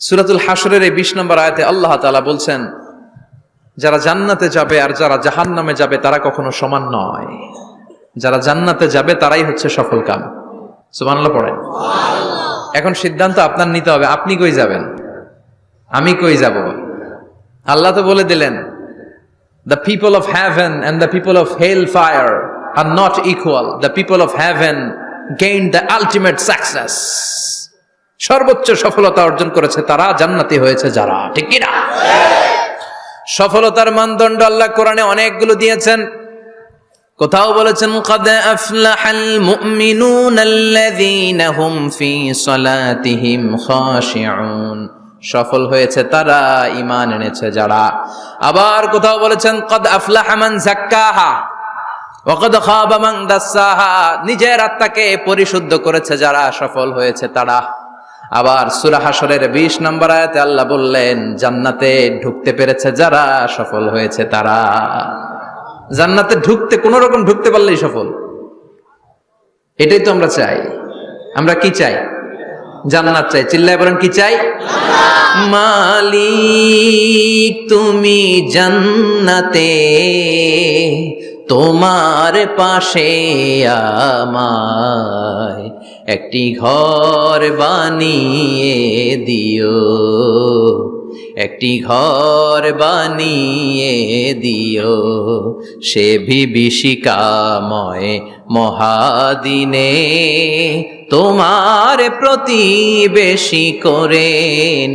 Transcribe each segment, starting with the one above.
সূরাতুল হাশরের এই 20 নম্বর আয়াতে আল্লাহ তাআলা বলছেন, যারা জান্নাতে যাবে আর যারা জাহান্নামে যাবে তারা কখনো সমান নয়। যারা জান্নাতে যাবে তারাই হচ্ছে সফল কাম। সুবহানাল্লাহ পড়েন। এখন সিদ্ধান্ত আপনার নিতে হবে, আপনি কই যাবেন, আমি কই যাব। আল্লাহ তো বলে দিলেন, the people of heaven and the people of hellfire are not equal. The people of heaven gained the ultimate success. সর্বোচ্চ সফলতা অর্জন করেছে তারা, জান্নাতি হয়েছে যারা। ঠিক কি না? সফলতার মানদণ্ড আল্লাহ কোরআনে অনেকগুলো দিয়েছেন। কোথাও বলেছেন, قد أفلح المؤمنون الذين هم في صلاتهم خاشعون। সফল হয়েছে তারা, ঈমান এনেছে যারা। আবার কোথাও বলেছেন, قد أفلح من زكاها وقد خاب من دساها। নিজের আত্মাকে পরিশুদ্ধ করেছে যারা, সফল হয়েছে তারা। আবার সূরা হাশরের 20 নম্বর আয়াতে আল্লাহ বললেন, জান্নাতে ঢুকতে পেরেছে যারা, সফল হয়েছে তারা। জান্নাতে ঢুকতে, কোন রকম ঢুকতে পারলেই সফল। এটাই তো আমরা চাই। আমরা কি চাই? জান্নাত চাই। চিল্লায় বলেন, কি চাই? মালিক তুমি জান্নাতে, তোমার পাশে আমায় একটি ঘর বানিয়ে দিও, একটি ঘর বানিয়ে দিও, সে বিভীষিকাময় মহাদিনে তোমার প্রতিবেশী করে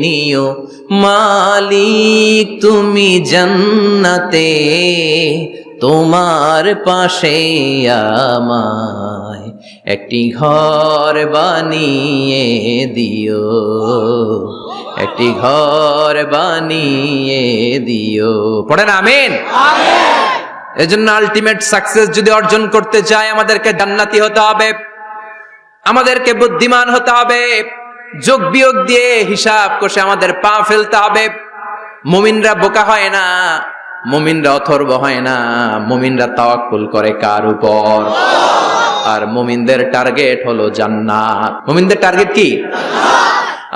নিও। মালিক তুমি জান্নাতে, তোমার পাশে আমায় একটি ঘর বানিয়ে দিও, একটি ঘর বানিয়ে দিও। পড়েন আমিন। এজন্য আলটিমেট সাকসেস যদি অর্জন করতে চাই, আমাদেরকে জান্নাতি হতে হবে, আমাদেরকে বুদ্ধিমান হতে হবে, যোগ বিয়োগ দিয়ে হিসাব কষে আমাদের পা ফেলতে হবে। মুমিনরা বোকা হয় না, মুমিনরা অথর্ব হয় না, মুমিনরা তাওয়াক্কুল করে কার উপর? আর মুমিনদের টার্গেট হলো জান্নাত। মুমিনদের টার্গেট কি?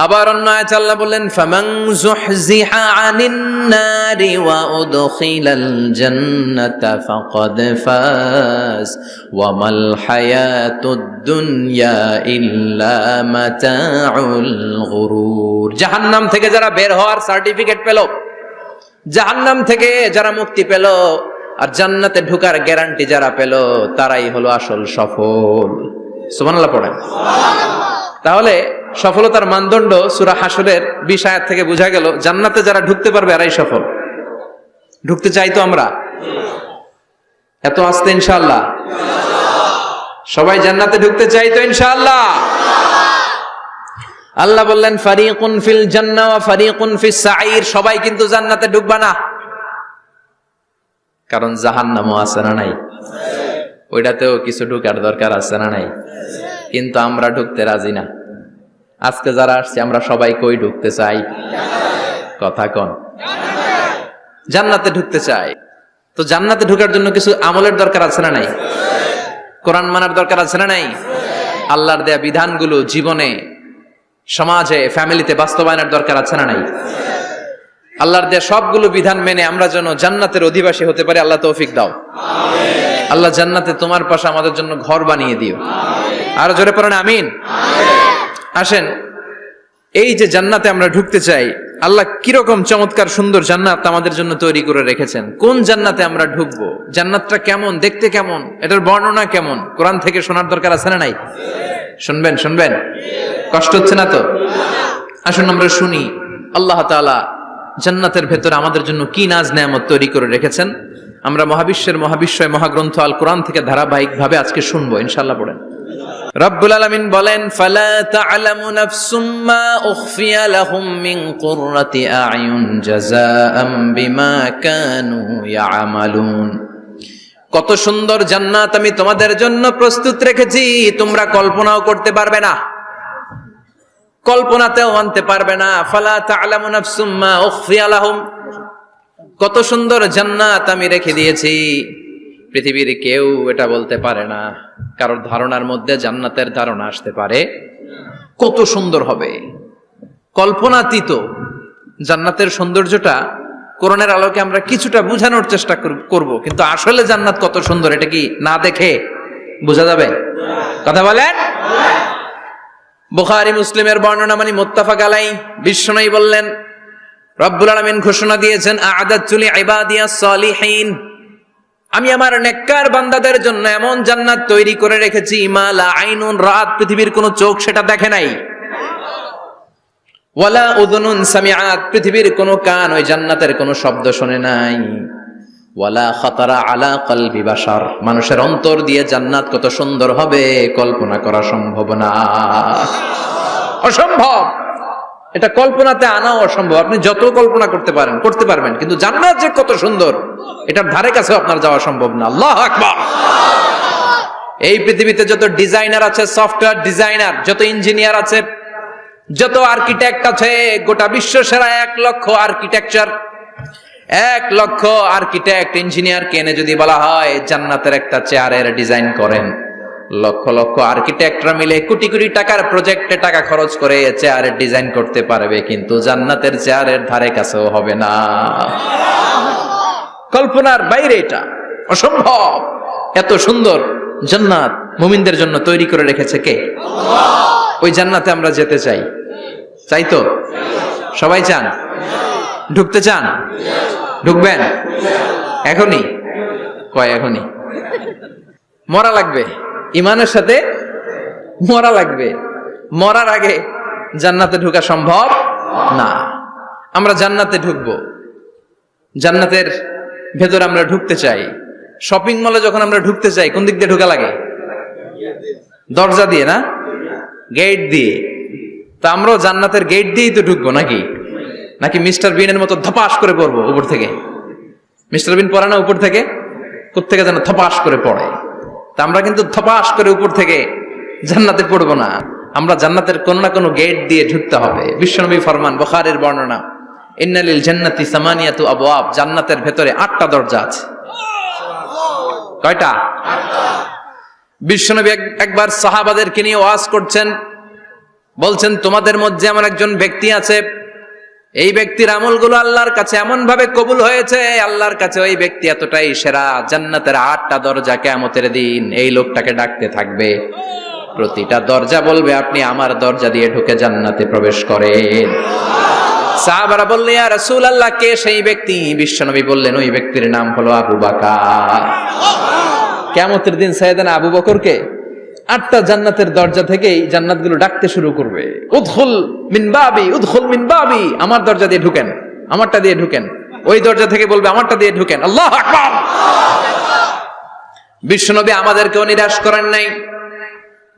আবার অন্য আয়াতে আল্লাহ বললেন, ফামান যুহজিহা আনিন নারি ওয়া উদখিলাল জান্নাতা ফাকাদ ফাজ ওয়া মাল হায়াতুদ দুনিয়া ইল্লা মাতাউল গুরুর। জাহান্নাম থেকে যারা বের হওয়ার সার্টিফিকেট পেল, জাহান্নাম থেকে যারা মুক্তি পেল, আর জান্নাতে ঢোকার গ্যারান্টি যারা পেল, তারাই হলো আসল সফল। সুবহানাল্লাহ পড়েন। তাহলে সফলতার মানদণ্ড সূরা হাশরের 20 আয়াত থেকে বোঝা গেল, জান্নাতে যারা ঢুকতে পারবে এরাই সফল। ঢুকতে চাই তো আমরা? এত আস্তে ইনশাআল্লাহ? সবাই জান্নাতে ঢুকতে চাই তো ইনশাআল্লাহ? আল্লাহ বললেন, ফারিকুন ফিল জান্নাহ ওয়া ফারিকুন ফিস সাঈর। সবাই কিন্তু জান্নাতে ঢুকবে না, কারণ জাহান্নামও আছে না নাই? ওইটাতেও কিছু ঢুকার দরকার আছে না নাই? কিন্তু আমরা ঢুকতে রাজি না। আজকে যারা আসছে আমরা সবাই কই ঢুকতে চাই? কথা কন। জান্নাতে ঢুকতে চাই। তো জান্নাতে ঢোকার জন্য কিছু আমলের দরকার আছে না নাই? কোরআন মানার দরকার আছে না নাই? আল্লাহর দেয়া বিধানগুলো জীবনে, সমাজে, ফ্যামিলিতে বাস্তবায়নের দরকার আছে না নাই? আল্লাহর দেয়া সবগুলো বিধান মেনে আমরা যেন জান্নাতের অধিবাসী হতে পারি, আল্লাহ তৌফিক দাও। আল্লাহ জান্নাতে তোমার পাশে আমাদের জন্য ঘর বানিয়ে দিও। আরো জোরে পড়েন আমিন। আসেন, এই যে জান্নাতে আমরা ঢুকতে চাই, আল্লাহ কিরকম চমৎকার সুন্দর জান্নাত আমাদের জন্য তৈরি করে রেখেছেন। কোন জান্নাতে আমরা ঢুকবো, জান্নাতটা কেমন, দেখতে কেমন, এটার বর্ণনা কেমন, কোরআন থেকে শোনার দরকার আছে না নাই? শুনবেন, শুনবেন? কষ্ট হচ্ছে না তো? আসুন আমরা শুনি আল্লাহ তাআলা জান্নাতের ভেতরে আমাদের জন্য কি নাজ নেয়ামত তৈরি করে রেখেছেন। আমরা মহাবিশ্বের মহাবিশ্বয় মহাগ্রন্থ আল কোরআন থেকে ধারাবাহিকভাবে আজকে শুনবো ইনশাআল্লাহ। পড়েন। রব্বুল আলামিন বলেন, ফালা তা'লামু নাফসুম মা উখফিয়া লাহুম মিন কুররাতি আ'য়ুন জাযাআম বিমা কানু ইয়া'মালুন। কত সুন্দর জান্নাত আমি তোমাদের জন্য প্রস্তুত রেখেছি, তোমরা কল্পনাও করতে পারবে না, কল্পনাতেও আনতে পারবে না। ফালা তা'লামু নাফসুম মা উখফিয়া লাহুম, কত সুন্দর জান্নাত আমি রেখে দিয়েছি, পৃথিবীর কেউ এটা বলতে পারে না। কারোর ধারণার মধ্যে জান্নাতের ধারণা আসতে পারে কত সুন্দর হবে, কল্পনাতীত জান্নাতের সৌন্দর্যটা কোরআনের আলোকে আমরা কিছুটা বোঝানোর চেষ্টা করব, কিন্তু আসলে জান্নাত কত সুন্দর এটা কি না দেখে বোঝা যাবে? কথা বলেন। বুখারী মুসলিমের বর্ণনা মানে মুত্তাফাক আলাইহি, বিশ্বনবী বললেন রব্বুল আলামিন ঘোষণা দিয়েছেন আ'আদাতু লিইবাদিয়াস সালিহিন, আমি আমার নেককার বান্দাদের জন্য এমন জান্নাত তৈরি করে রেখেছি মা লা আইনুন রাত, পৃথিবীর কোন চোখ সেটা দেখে নাই, ওয়ালা উযুনুন সামিআত, পৃথিবীর কোন কান ওই জান্নাতের কোন শব্দ শুনে নাই, ওয়ালা খাতারা আলা কলবি বাশার, মানুষের অন্তর দিয়ে জান্নাত কত সুন্দর হবে কল্পনা করা সম্ভব না, অসম্ভব। এটা কল্পনাতে আনাও অসম্ভব, আপনি যত কল্পনা করতে পারবেন, কিন্তু জান্নাত যে কত সুন্দর এটার ধারে কাছে আপনার যাওয়া সম্ভব না। আল্লাহু আকবার। এই পৃথিবীতে যত ডিজাইনার আছে, সফটওয়্যার ডিজাইনার, যত ইঞ্জিনিয়ার আছে, যত আর্কিটেক্ট আছে, গোটা বিশ্ব সেরা 1 লক্ষ আর্কিটেকচার, 1 লক্ষ আর্কিটেক্ট ইঞ্জিনিয়ারকে এনে যদি বলা হয় জান্নাতের একটা চেয়ারের ডিজাইন করেন, লক্ষ লক্ষ আর্কিটেক্টরা মিলে কোটি কোটি টাকার প্রজেক্টে টাকা খরচ করে চেয়ারের ডিজাইন করতে পারবে, কিন্তু জান্নাতের চেয়ারের ধারে কাছেও হবে না। কল্পনার বাইরে, এটা অসম্ভব। এত সুন্দর জান্নাত মুমিনদের জন্য তৈরি করে রেখেছে কে? আল্লাহ। ওই জান্নাতে আমরা যেতে চাই, চাই তো? সবাই চান? ঢুকতে চান? ঢুকবেন এখনই? কয় এখনই? মরা লাগবে, ইমানের সাথে মরা লাগবে। মরার আগে জান্নাতে ঢোকা সম্ভব না। আমরা জান্নাতে ঢুকবো, জান্নাতের ভেতরে আমরা ঢুকতে চাই। শপিং মলে যখন আমরা ঢুকতে চাই কোন দিক দিয়ে ঢোকা লাগে? দরজা দিয়ে না, গেট দিয়ে। তা আমরাও জান্নাতের গেট দিয়েই তো ঢুকবো নাকি? নাকি মিস্টার বিনের মতো ধপাস করে পড়বো উপর থেকে? মিস্টার বিন পড়ে না উপর থেকে? কোত্থেকে যেন ধপাস করে পড়ে। তা আমরা কিন্তু ধপাস করে উপর থেকে জান্নাতে পড়বো না, আমরা জান্নাতের কোন না কোনো গেট দিয়ে ঢুকতে হবে। বিশ্বনবী ফরমান, বুখারীর বর্ণনা, ইন্নালিল জান্নাতি সামানিয়াতু আবওয়াব, জান্নাতের ভেতরে 8টা দরজা আছে। কয়টা? বিশ্বনবী একবার সাহাবাদেরকে নিয়ে ওয়াজ করছেন, বলছেন তোমাদের মধ্যে এমন একজন ব্যক্তি আছে, এই ব্যক্তির আমলগুলো আল্লাহর কাছে এমন ভাবে কবুল হয়েছে, আল্লাহর কাছে ওই ব্যক্তি এতটাই সেরা, জান্নাতের 8টা দরজা কিয়ামতের দিন এই লোকটাকে ডাকতে থাকবে, প্রতিটা দরজা বলবে আপনি আমার দরজা দিয়ে ঢুকে জান্নাতে প্রবেশ করেন। সাহাবারা বললেন ইয়া রাসূলুল্লাহ, কে সেই ব্যক্তি? বিশ্বনবী বললেন ওই ব্যক্তির নাম হলো আবু বকর। কিয়ামতের দিন সাইয়েদনা আবু বকরকে 8টা জান্নাতের দরজা থেকেই জান্নাতগুলো ডাকতে শুরু করবে, উদখুল মিন বাবি, উদখুল মিন বাবি, আমার দরজা দিয়ে ঢুকেন, আমারটা দিয়ে ঢুকেন। ওই দরজা থেকে বলবে আমারটা দিয়ে ঢুকেন। আল্লাহু আকবার। বিশ্বনবী আমাদেরকেও নিরাশ করেন নাই।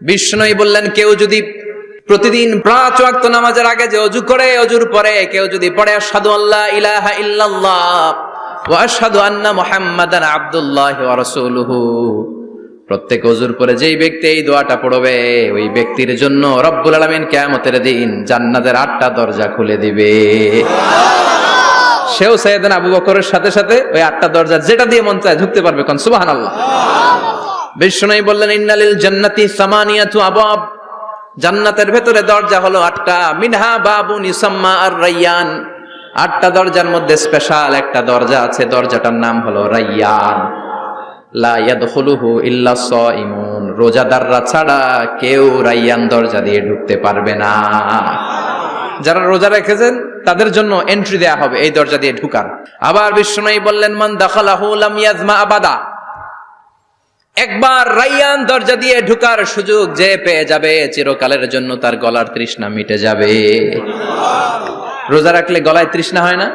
বিশ্বনবী বললেন কেউ যদি প্রতিদিন 5 ওয়াক্ত নামাজের আগে যে ওযু করে, ওযুর পরে কেউ যদি পড়ে আশহাদু আল্লা ইলাহা ইল্লাল্লাহ ওয়া আশহাদু আন্না মুহাম্মাদান আবদুল্লাহি ওয়া রাসূলুহু, প্রত্যেক ওযুর পরে যেই ব্যক্তি এই দোয়াটা পড়বে ওই ব্যক্তির জন্য রব্বুল আলামিন কিয়ামতের দিন জান্নাতের 8টা দরজা খুলে দিবে। সেও সাইয়েদনা আবু বকরের সাথে সাথে ওই 8টা দরজা যেটা দিয়ে মন চায় ঢুকতে পারবে। কোন সুবহানাল্লাহ। বিশ্বনবী বললেন ইন্নালিল জান্নাতি সামানিয়াতু আবওয়াব, জান্নাতের ভেতরে দরজা হলো 8টা, মিনহা বাবুন ইউসাম্মা আর-রায়্যান, 8টা দরজার মধ্যে স্পেশাল একটা দরজা আছে, দরজাটার নাম হলো রায়্যান। লা ইয়াদখুলুহু ইল্লা সাইমুন, রোজাদাররা ছাড়া কেউ রায়্যান দরজা দিয়ে ঢুকতে পারবে না। যারা রোজা রেখেছেন তাদের জন্য এন্ট্রি দেয়া হবে এই দরজা দিয়ে ঢুকার। আবার বিশ্বনবী বললেন মান দাখালাহু লাম ইয়াজমা আবাদা, একবার রায়্যান দরজা দিয়ে ঢুকার সুযোগ যে পেয়ে যাবে চিরকালের জন্য তার গলার তৃষ্ণা মিটে যাবে। রোজা রাখলে গলায় তৃষ্ণা হয় না?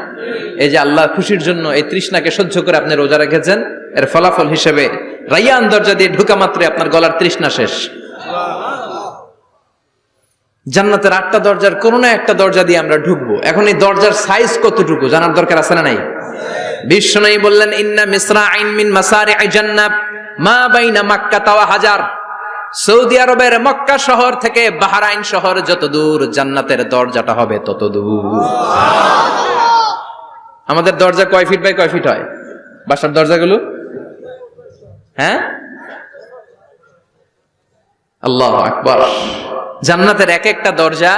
এই যে আল্লাহ খুশির জন্য এই তৃষ্ণাকে সহ্য করে আপনি রোজা রেখেছেন, এর ফলাফল হিসেবে রায়্যান দরজা দিয়ে ঢুকা মাত্রই আপনার গলার তৃষ্ণা শেষ। জান্নাতের 8টা দরজার কোন না একটা দরজা দিয়ে আমরা ঢুকবো। এখন এই দরজার সাইজ কতটুকু জানার দরকার আছে না নাই? বিশ্বনবী বললেন ইন্না মিসরাইন মিন মাসারি'i জান্নাত মা বাইনা মাক্কা ওয়া হাজার, সৌদি আরবের মক্কা শহর থেকে বাহরাইন শহর যত দূর, জান্নাতের দরজাটা হবে তত দূর। আমাদের দরজা কয় ফিট বাই কয় ফিট হয় বাসার দরজাগুলো? হ্যাঁ, আল্লাহু আকবার। জান্নাতের এক একটা দরজা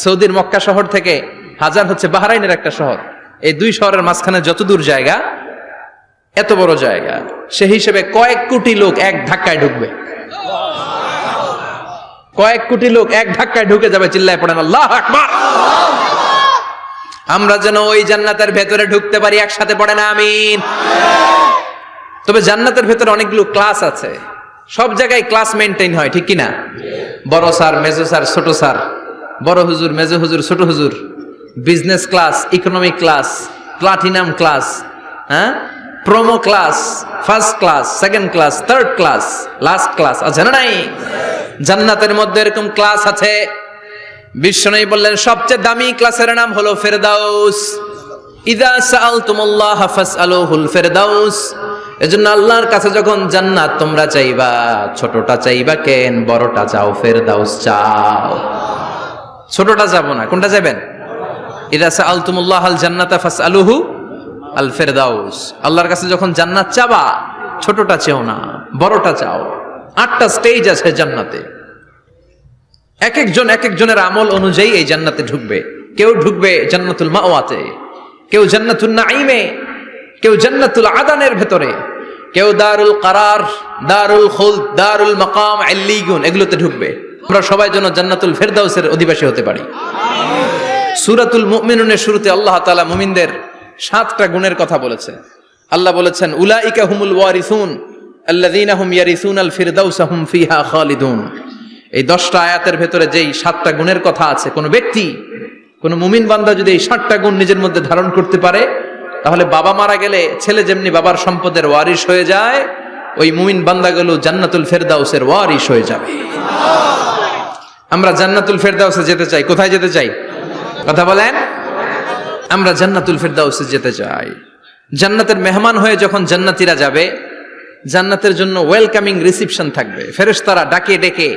সৌদির মক্কা শহর থেকে হাজার হচ্ছে বাহরাইনের একটা শহর, এই দুই শহরের মাঝখানে যত দূর জায়গা, এত বড় জায়গা, সে হিসেবে কয়েক কোটি লোক এক ধাক্কায় ঢুকবে, কয়েক কোটি লোক এক ধাক্কায় ঢুকে যাবে। চিল্লায় পড়েন আল্লাহু আকবার। আমরা যেন ওই জান্নাতের ভেতরে ঢুকতে পারি, একসাথে পড়েন আমিন। তবে জান্নাতের ভেতরে অনেকগুলো ক্লাস আছে, সব জায়গায় ক্লাস মেনটেন হয়, ঠিক কিনা? বড় স্যার, মেজো স্যার, ছোট স্যার, বড় হুজুর, মেজো হুজুর, ছোট হুজুর, business class, economic class, platinum class, হ্যাঁ, promo class, first class, second class, third class, last class আছে না নাই? জান্নাতের মধ্যে এরকম ক্লাস আছে। বিশ্বনবী বললেন সবচেয়ে দামি ক্লাসের নাম হলো ফেরদাউস। ইযা সাআলতুমুল্লাহ ফাসআলুহুল ফেরদাউস। এজন্য আল্লাহর কাছে যখন জান্নাত তোমরা চাইবা, ছোটটা চাইবা কেন, বড়টা চাও, ফেরদাউস চাও। ছোটটা যাবো না, কোনটা যাবেন? ইযা সাআলতুমুল্লাহ আল জান্নাতা ফাসআলুহু আল ফেরদাউস। আল্লাহর কাছে যখন জান্নাত চাবা, ছোটটা চেও না, বড়টা চাও। 8টা স্টেজ আছে জান্নাতে, এক একজন এক একজনের আমল অনুযায়ী এই জান্নাতে ঢুকবে। কেউ ঢুকবে জান্নাতুল মাওয়াতে, কেউ জান্নাতুল নাঈমে, কেউ জান্নাতুল আদানের ভেতরে, কেউ দারুল কারার, দারুল খুলদ, দারুল মাকাম, আল্লিগুন, এগুলোতে ঢুকবে। আমরা সবাই যেন জান্নাতুল ফেরদাউসের অধিবাসী হতে পারি। সূরাতুল মুমিনুনের শুরুতে আল্লাহ তাআলা মুমিনদের 7টা গুণের কথা বলেছে। আল্লাহ বলেছেন উলাইকা হুমুল ওয়ারিসুন আল্লাযীনা হুম ইয়ারিসুনাল ফিরদাউসা হুম ফিহা খালিদুন। এই 10টা আয়াতের ভেতরে যেই 7টা গুণের কথা আছে, কোন ব্যক্তি, কোন মুমিন বান্দা যদি এই 7টা গুণ নিজের মধ্যে ধারণ করতে পারে, তাহলে বাবা মারা গেলে ছেলে যেমনি বাবার সম্পদের ওয়ারিশ হয়ে যায়, ওই মুমিন বান্দাগুলো জান্নাতুল ফেরদাউসের ওয়ারিশ হয়ে যাবে। আমরা জান্নাতুল ফেরদাউসে যেতে চাই। কোথায় যেতে চাই? কথা বলেন। আমরা জান্নাতুল ফেরদাউসে যেতে চাই। জান্নাতের মেহমান হয়ে যখন জান্নাতীরা যাবে, জান্নাতের জন্য ওয়েলকামিং রিসিপশন থাকবে। ফেরেশতারা ডাকে ডেকে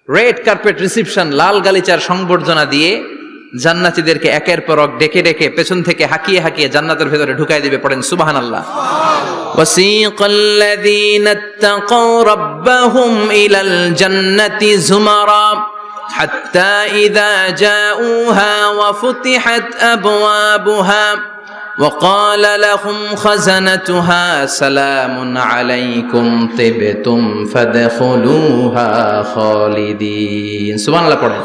রেড কার্পেট রিসিপশন, লাল গালিচার সংবর্ধনা দিয়ে জান্নাতীদেরকে একের পর এক ডেকে ডেকে পেছন থেকে হাঁকিয়ে হাঁকিয়ে জান্নাতের ভেতরে ঢুকাই দিবে। পড়েন সুবহানাল্লাহ। ওয়াসিকাল্লাযীনা ইত্তাকাউ রাব্বাহুম ইলাল জান্নাতি যুমারা হাত্তা ইযা জাউহা ওয়া ফুতিহাত আবওয়াবুহা وقال لهم خزنتها سلام عليكم طبتم فادخلوها خالدين। সুবহানাল্লাহ পড়েন।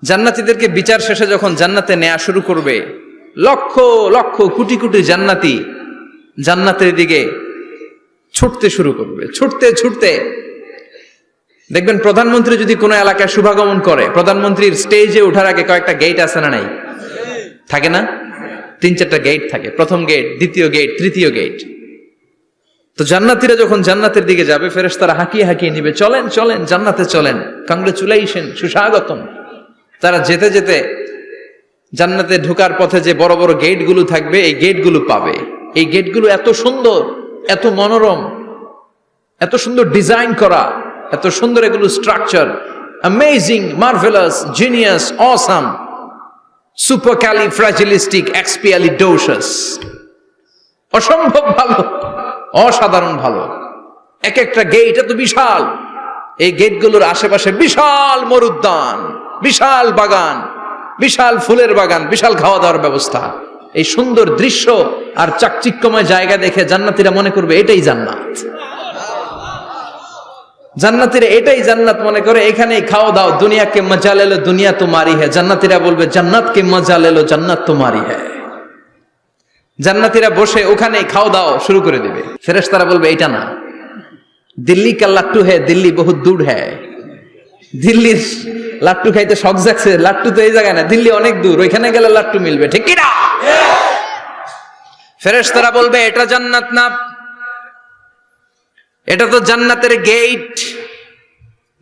জান্নাতীদেরকে বিচার শেষে যখন জান্নাতে নেওয়া শুরু করবে, লক্ষ লক্ষ কোটি কোটি জান্নাতি জান্নাতের দিকে ছুটতে শুরু করবে। ছুটতে ছুটতে দেখবেন প্রধানমন্ত্রী যদি কোনো এলাকায় শুভাগমন করে, প্রধানমন্ত্রীর স্টেজে ওঠার আগে কয়েকটা গেট আছে না নাই? থাকে না? 3-4টা গেট থাকে। প্রথম গেট, দ্বিতীয় গেট, তৃতীয় গেট। তো জান্নাতীরা যখন জান্নাতের দিকে যাবে, ফেরেশতারা হাঁকিয়ে হাঁকিয়ে নিবে, চলেন চলেন জান্নাতে চলেন, কংগ্রেচুলেশন, সুস্বাগতম। তারা যেতে যেতে জান্নাতে ঢোকার পথে যে বড় বড় গেটগুলো থাকবে, এই গেটগুলো পাবে। এই গেটগুলো এত সুন্দর, এত মনোরম, এত সুন্দর ডিজাইন করা, এত সুন্দর এগুলো structure, amazing, marvellous, genius, awesome, supercalifragilisticexpialidocious, অসম্ভব ভালো, অসাধারণ ভালো। এক একটা গেট এত বিশাল। এই গেটগুলোর আশেপাশে বিশাল মরুদ্যান, বিশাল বাগান, বিশাল ফুলের বাগান, বিশাল খাওয়া দাওয়ার ব্যবস্থা। এই সুন্দর দৃশ্য আর চাকচিক্যময় জায়গা দেখে জান্নাতীরা মনে করবে এটাই জান্নাত। জান্নাতীরা এটাই জান্নাত মনে করে, এখানেই খাও দাও, দুনিয়া কে মজা লে লো দুনিয়া তোমারি হ্যায়। জান্নাতীরা বলবে জান্নাত কে মজা লে লো জান্নাত তোমারি হ্যায়। জান্নাতীরা বসে ওখানেই খাও দাও শুরু করে দিবে। ফেরেশতারা বলবে এটা না, দিল্লি কা লাট্টু হ্যায়, দিল্লি বহুত দূর হ্যায়। দিল্লির লাট্টু খাইতে শখ জাগছে, লাট্টু তো এই জায়গায় না, দিল্লি অনেক দূর, ওইখানে গেলে লাট্টু মিলবে, ঠিক কি না? ফেরেশতারা বলবে এটা জান্নাত না, এটা তো জান্নাতের গেট।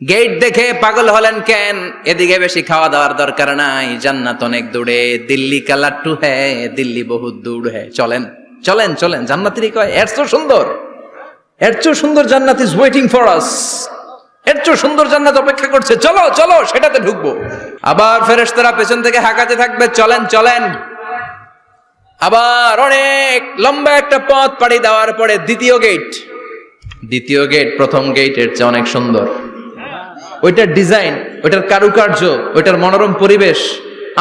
গেট দেখে পাগল হলেন কেন? এদিকে বেশি খাওয়া দাওয়ার দরকার নাই, জান্নাত অনেক দূরে। দিল্লি কা লাট্টু হ্যায়, দিল্লি বহুত দূর হ্যায়। চলেন চলেন চলেন। জান্নাতেরই কয় এর চেয়ে সুন্দর, এর চেয়ে সুন্দর জান্নাত ইজ ওয়েটিং ফর আস, এর চেয়ে সুন্দর জান্নাত অপেক্ষা করছে, চলো চলো সেটাতে ঢুকবো। আবার ফেরেশতারা পেছন থেকে হাঁকাতে থাকবে, চলেন চলেন। আবার অনেক লম্বা একটা পথ পাড়ি দেওয়ার পরে দ্বিতীয় গেট। দ্বিতীয় গেট প্রথম গেটের চেয়ে অনেক সুন্দর। ওইটার ডিজাইন, ওইটার কারুকার্য, ওইটার মনোরম পরিবেশ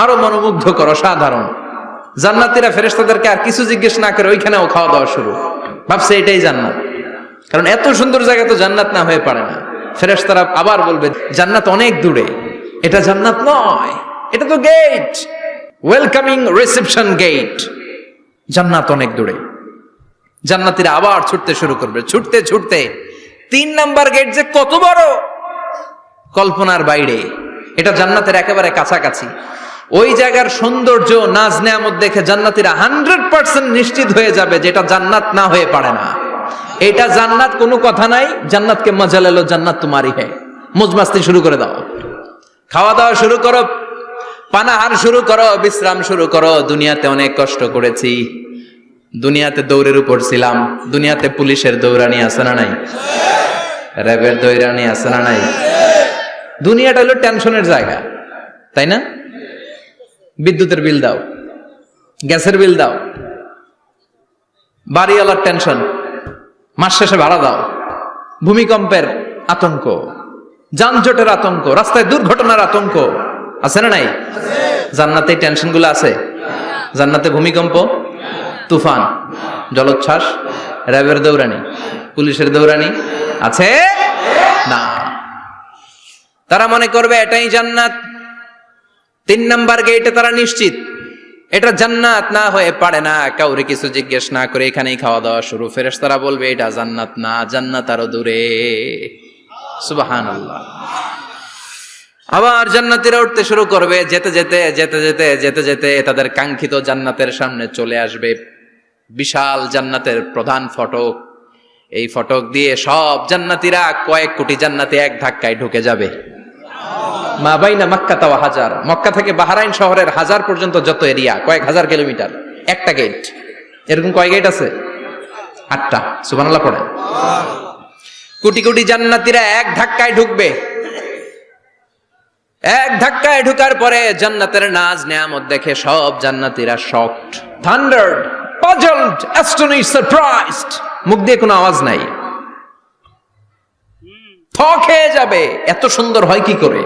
আরো মনোমুগ্ধকর, অসাধারণ। জান্নাতীরা ফেরেশতাদেরকে আর কিছু জিজ্ঞেস না করে ওইখানেও খাওয়া দাওয়া শুরু, ভাবছে এটাই জান্নাত। কারণ এত সুন্দর জায়গা তো জান্নাত না হয়ে পারে না। ফেরেশতারা আবার বলবে জান্নাত অনেক দূরে, এটা জান্নাত নয়, এটা তো গেট, ওয়েলকামিং রিসেপশন গেট, জান্নাত অনেক দূরে। জান্নাতীরা আবার ছুটতে শুরু করবে, ছুটতে ছুটতে 3 নাম্বার গেট যে কত বড়, কল্পনার বাইরে। এটা জান্নাতের একেবারে কাছাকাছি। ওই জায়গার সৌন্দর্য, নাজ নেয়ামত দেখে জান্নাতীরা 100% নিশ্চিত হয়ে যাবে যেটা জান্নাত না হয়ে পারে না। এটা জান্নাত, কোনো কথা নাই। জান্নাতকে মজা লেলো, জান্নাত তোমারই হ্যায়। মজমাস্তি শুরু করে দাও, খাওয়া দাওয়া শুরু করো, পানাহার শুরু করো, বিশ্রাম শুরু করো। দুনিয়াতে অনেক কষ্ট করেছি, দুনিয়াতে দৌড়ের উপর ছিলাম, দুনিয়াতে পুলিশের দৌড়ানি আছে না নাই, র্যাবের দৌড়ানি আছে না নাই। দুনিয়াটা হলো টেনশনের জায়গা, তাই না? বিদ্যুতের বিল দাও, গ্যাসের বিল দাও, বাড়িওয়ালার টেনশন, মাস শেষে ভাড়া দাও, ভূমিকম্পের আতঙ্ক, যানজটের আতঙ্ক, রাস্তায় দুর্ঘটনার আতঙ্ক আছে না নাই? জান্নাতে টেনশন গুলো আছে? জান্নাতে ভূমিকম্প, তুফান, জলোচ্ছ্বাস, র্যাবের দৌড়ানি, পুলিশের দৌড়ানি আছে না। তারা মনে করবে এটাই জান্নাত। 3 নাম্বার গেটে তারা নিশ্চিত এটা জান্নাত না হয়ে পারে না। কাউরে কিছু জিজ্ঞেস না করে এখানেই খাওয়া দাওয়া শুরু। ফেরেশতারা বলবে এটা জান্নাত না, জান্নাত আরো দূরে। সুবহানাল্লাহ। আবার জান্নাতীরা উঠতে শুরু করবে, যেতে যেতে যেতে যেতে যেতে যেতে তাদের কাঙ্ক্ষিত জান্নাতের সামনে চলে আসবে। বিশাল জান্নাতের প্রধান ফটক, এই ফটক দিয়ে সব জান্নাতীরা, কয়েক কোটি জান্নাতি এক ধাক্কায় ঢুকে যাবে। মা বাইনা মক্কা ওয়া হাজার, মক্কা থেকে বাহরাইন শহরের হাজার পর্যন্ত যত এরিয়া, কয়েক হাজার কিলোমিটার, একটা গেট। এরকম কয় গেট আছে? 8টা। সুবহানাল্লাহ পড়ে। কোটি কোটি জান্নাতীরা এক ধাক্কায় ঢুকবে। এক ধাক্কায় ঢুকার পরে জান্নাতের নাজ নেয়ামত দেখে সব জান্নাতীরা শকড, থান্ডার্ড, পাজলড, অ্যাস্টনিশড, সারপ্রাইজড। মুখ দিয়ে কোনো আওয়াজ নাই, থক হয়ে যাবে। এত সুন্দর হয় কি করে?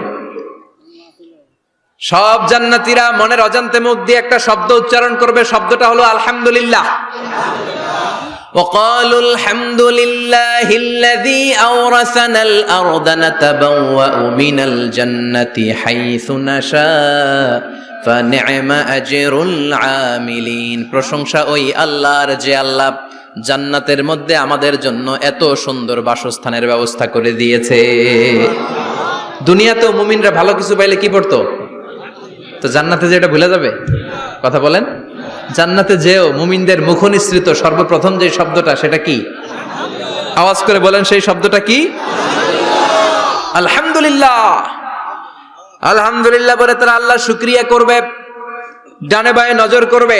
সব জান্নাতীরা মনের অজান্তে মুখ দিয়ে একটা শব্দ উচ্চারণ করবে, শব্দটা হলো আলহামদুলিল্লাহ। وقالوا الحمد لله الذي أورثنا الأرض نتبوأ من الجنة حيث نشاء فنعم أجر العاملين। প্রশংসা ওই আল্লাহর যে আল্লাহ জান্নাতের মধ্যে আমাদের জন্য এত সুন্দর বাসস্থানের ব্যবস্থা করে দিয়েছে। দুনিয়াতেও মুমিনরা ভালো কিছু পাইলে কি পড়তো? তো জান্নাতে যে এটা ভুলে যাবে? কথা বলেন। জান্নাতে যেও মুমিনদের মুখ নিঃসৃত সর্বপ্রথম যে শব্দটা, সেটা কি? আওয়াজ করে বলেন, সেই শব্দটা কি? আলহামদুলিল্লাহ। আলহামদুলিল্লাহ বলে তারা আল্লাহ শুকরিয়া করবে, ডানে বায়ে নজর করবে,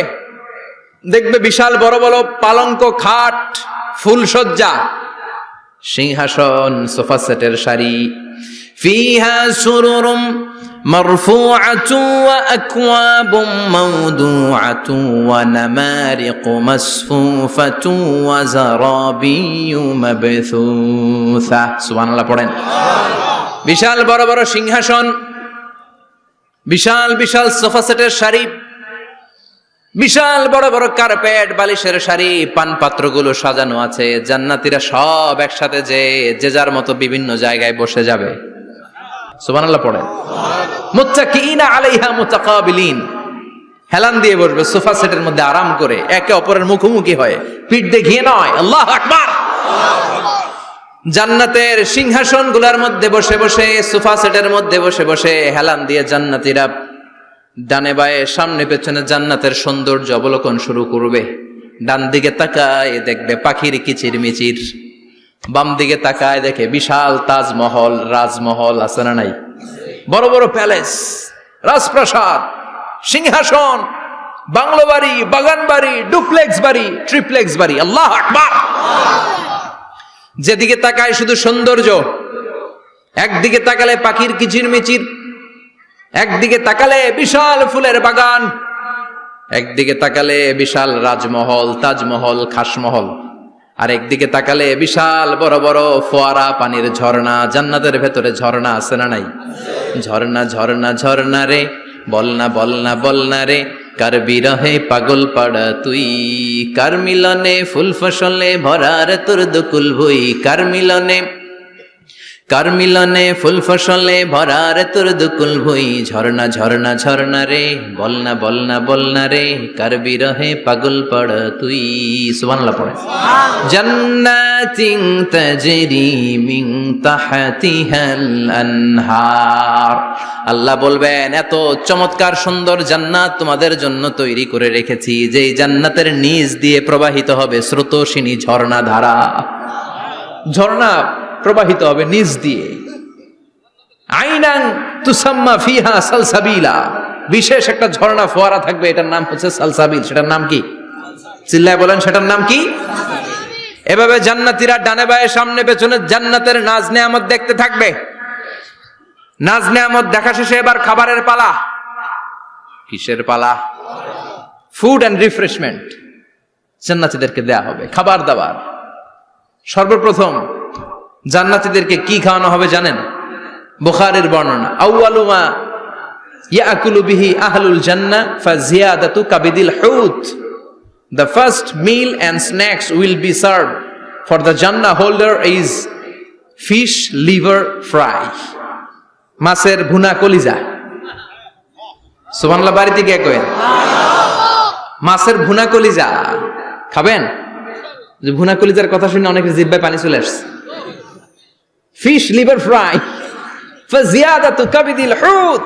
দেখবে বিশাল বড় বড় পালঙ্ক, খাট, ফুলসজ্জা, সিংহাসন, সোফা সেটের সারি। ফিহা সুরুরুম মারফুআতু ওয়া আকওয়াবুম মাওদুআতু ওয়া নামারিকু মাসফুফাতু ওয়া যারাবিয়্যু মাবথুসা। সুবহানাল্লাহ পড়েন। বিশাল বড় বড় সিংহাসন, বিশাল বিশাল সোফা সেটের সারি, বিশাল বড় বড় কার্পেট, বালিশের সারি, পান পাত্রগুলো সাজানো আছে। জান্নাতীরা সব একসাথে যে যার মতো বিভিন্ন জায়গায় বসে যাবে। সুবহানাল্লাহ পড়েন। মুত্তাকিইনা আলাইহা মুতাকাবিলিন, হেলান দিয়ে বসবে সোফা সেটের মধ্যে আরাম করে, একে অপরের মুখোমুখি হয়ে, পিঠ দেখিয়ে নয়। আল্লাহু আকবার। জান্নাতের সিংহাসন গুলার মধ্যে বসে বসে, সোফা সেটের মধ্যে বসে বসে হেলান দিয়ে জান্নাতীরা ডানে বায়ে সামনে পেছনে জান্নাতের সৌন্দর্য অবলোকন শুরু করবে। ডান দিকে তাকায় দেখবে পাখির কিচির মিচির, বাম দিকে তাকায় দেখে বিশাল তাজমহল, রাজমহল আছে না নাই? বড় বড় প্যালেস, রাজপ্রাসাদ, সিংহাসন, বাংলো বাড়ি, বাগান বাড়ি, ডুপ্লেক্স বাড়ি, ট্রিপ্লেক্স বাড়ি। আল্লাহু আকবার। যেদিকে তাকায় শুধু সৌন্দর্য। একদিকে তাকালে পাখির কিচির মিচির, একদিকে তাকালে বিশাল ফুলের বাগান, একদিকে তাকালে বিশাল রাজমহল, তাজমহল, খাসমহল। আর একদিকে তাকালে বিশাল বড় বড় ফোয়ারা, পানির ঝর্ণা, জান্নাতের ভেতরে ঝর্ণা আছে না নাই? ঝর্ণা ঝর্ণা ঝর্ণা রে, বলনা বলনা বলনা রে, কার বিরহে পাগল পাড়া তুই, কার মিলনে ফুল ফসলে ভরার তোর দুকুল ভুই, কার মিলনে ফুল ফসলে ভরার তোর দুকুল ভুই, ঝর্ণা ঝর্ণা ঝর্ণা রে, বলনা বলনা বলনা রে, কার বিরহে পাগল পাড়া তুই। সুবহানাল্লাহ পড়ে। জান্নাতিন তাজরি মিন তাহতিহাল আনহার, আল্লাহ বলবেন এত চমৎকার সুন্দর জান্নাত তোমাদের জন্য তৈরি করে রেখেছি, যেই জান্নাতের নিচ দিয়ে প্রবাহিত হবে স্রোতস্বিনী ঝর্ণা ধারা। ঝর্ণা প্রবাহিত হবে নিচ দিয়ে। আইনান তুসাম্মা ফিহা সালসাবিলা, বিশেষ একটা ঝর্ণা ফোয়ারা থাকবে, এটার নাম হচ্ছে সালসাবিল। সেটার নাম কি? চিল্লায় বলেন, সেটার নাম কি? এভাবে জান্নাতীরা ডানে বায়ে সামনে পেছনে জান্নাতের নাজ নেয়ামত দেখতে থাকবে। নাজ নেয়ামত দেখা শেষে এবার খাবারের পালা। কিসের পালা? ফুড অ্যান্ড রিফ্রেশমেন্ট জান্নাতীদেরকে দেয়া হবে, খাবার দাবার। সর্বপ্রথম জান্নাতীদেরকে কি খাওয়ানো হবে জানেন? বুখারীর বর্ণনা, আউয়ালু মা ইয়াকুলু বিহি আহলুল জান্নাহ ফাজিয়াদাতু কাবিদিল হুত, the first meal and snacks will be served for the Jannah holder is fish liver fry, মাছের ভুনা কলিজা। সুবহানাল্লাহ, বাড়িতে গিয়ে কইেন মাছের ভুনা কলিজা খাবেন। যে ভুনা কলিজার কথা শুনে অনেকের জিহ্বায় পানি চলে আসছে। ফিশ লিভার ফ্রাই ফাজিয়াদাতু কাবিদিল হুত,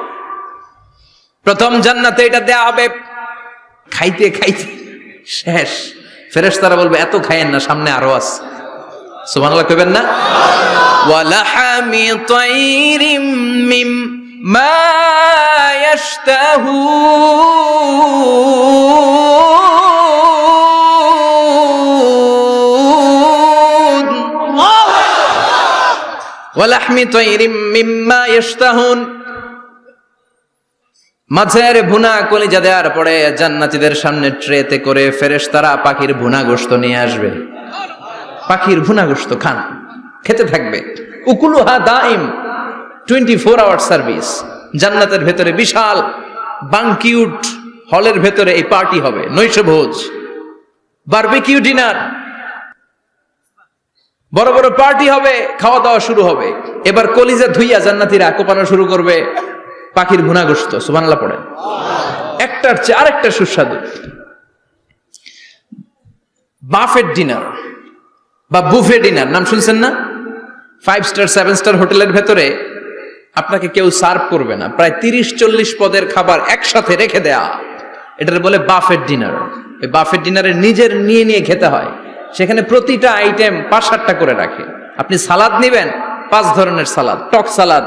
প্রথম জান্নাতে এটা দেয়া হবে। খাইতে খাইতে শেষ, ফেরেশতারা বলবে এত খায়েন না, সামনে আরো আছে। সুবহানাল্লাহ কইবেন না? ওয়া লাহামি তাইরিম মিম্মা ইয়াশতাহুন, ওয়া লাহমি তাইরিম মিম্মা ইয়াশতাহুন, মাছের ভুনা কলিজা দেওয়ার পরে জান্নাতীদের সামনে ট্রেতে করে ফেরেশতারা পাখির ভুনা গোশত নিয়ে আসবে। পাখির ভুনা গোশত খান, খেতে থাকবে। উকুলুহা দাইম, 24 আওয়ার সার্ভিস। জান্নাতের ভেতরে বিশাল বানকিউট হলের ভেতরে এই পার্টি হবে, নৈশভোজ, বারবিকিউ ডিনার, বড় বড় পার্টি হবে, খাওয়া দাওয়া শুরু হবে। এবার কলিজা ধুইয়া জান্নাতীরা কোপানো শুরু করবে পাখির ভুনা গোশত। সুবহানাল্লাহ পড়েন। একটার চেয়ে আরেকটা সুস্বাদু। বাফেট ডিনার বা বুফে ডিনার নাম শুনছেন না? 5 স্টার 7 স্টার হোটেলের ভেতরে আপনাকে কেউ সার্ভ করবে না, প্রায় 30-40 পদের খাবার একসাথে রেখে দেয়া, এটার বলে বাফেট ডিনার। এই বাফেট ডিনারে নিজের নিয়ে নিয়ে খেতে হয়। সেখানে প্রতিটা আইটেম 5-7টা করে রাখে। আপনি সালাদ নিবেন, 5 ধরনের সালাদ, টক সালাদ,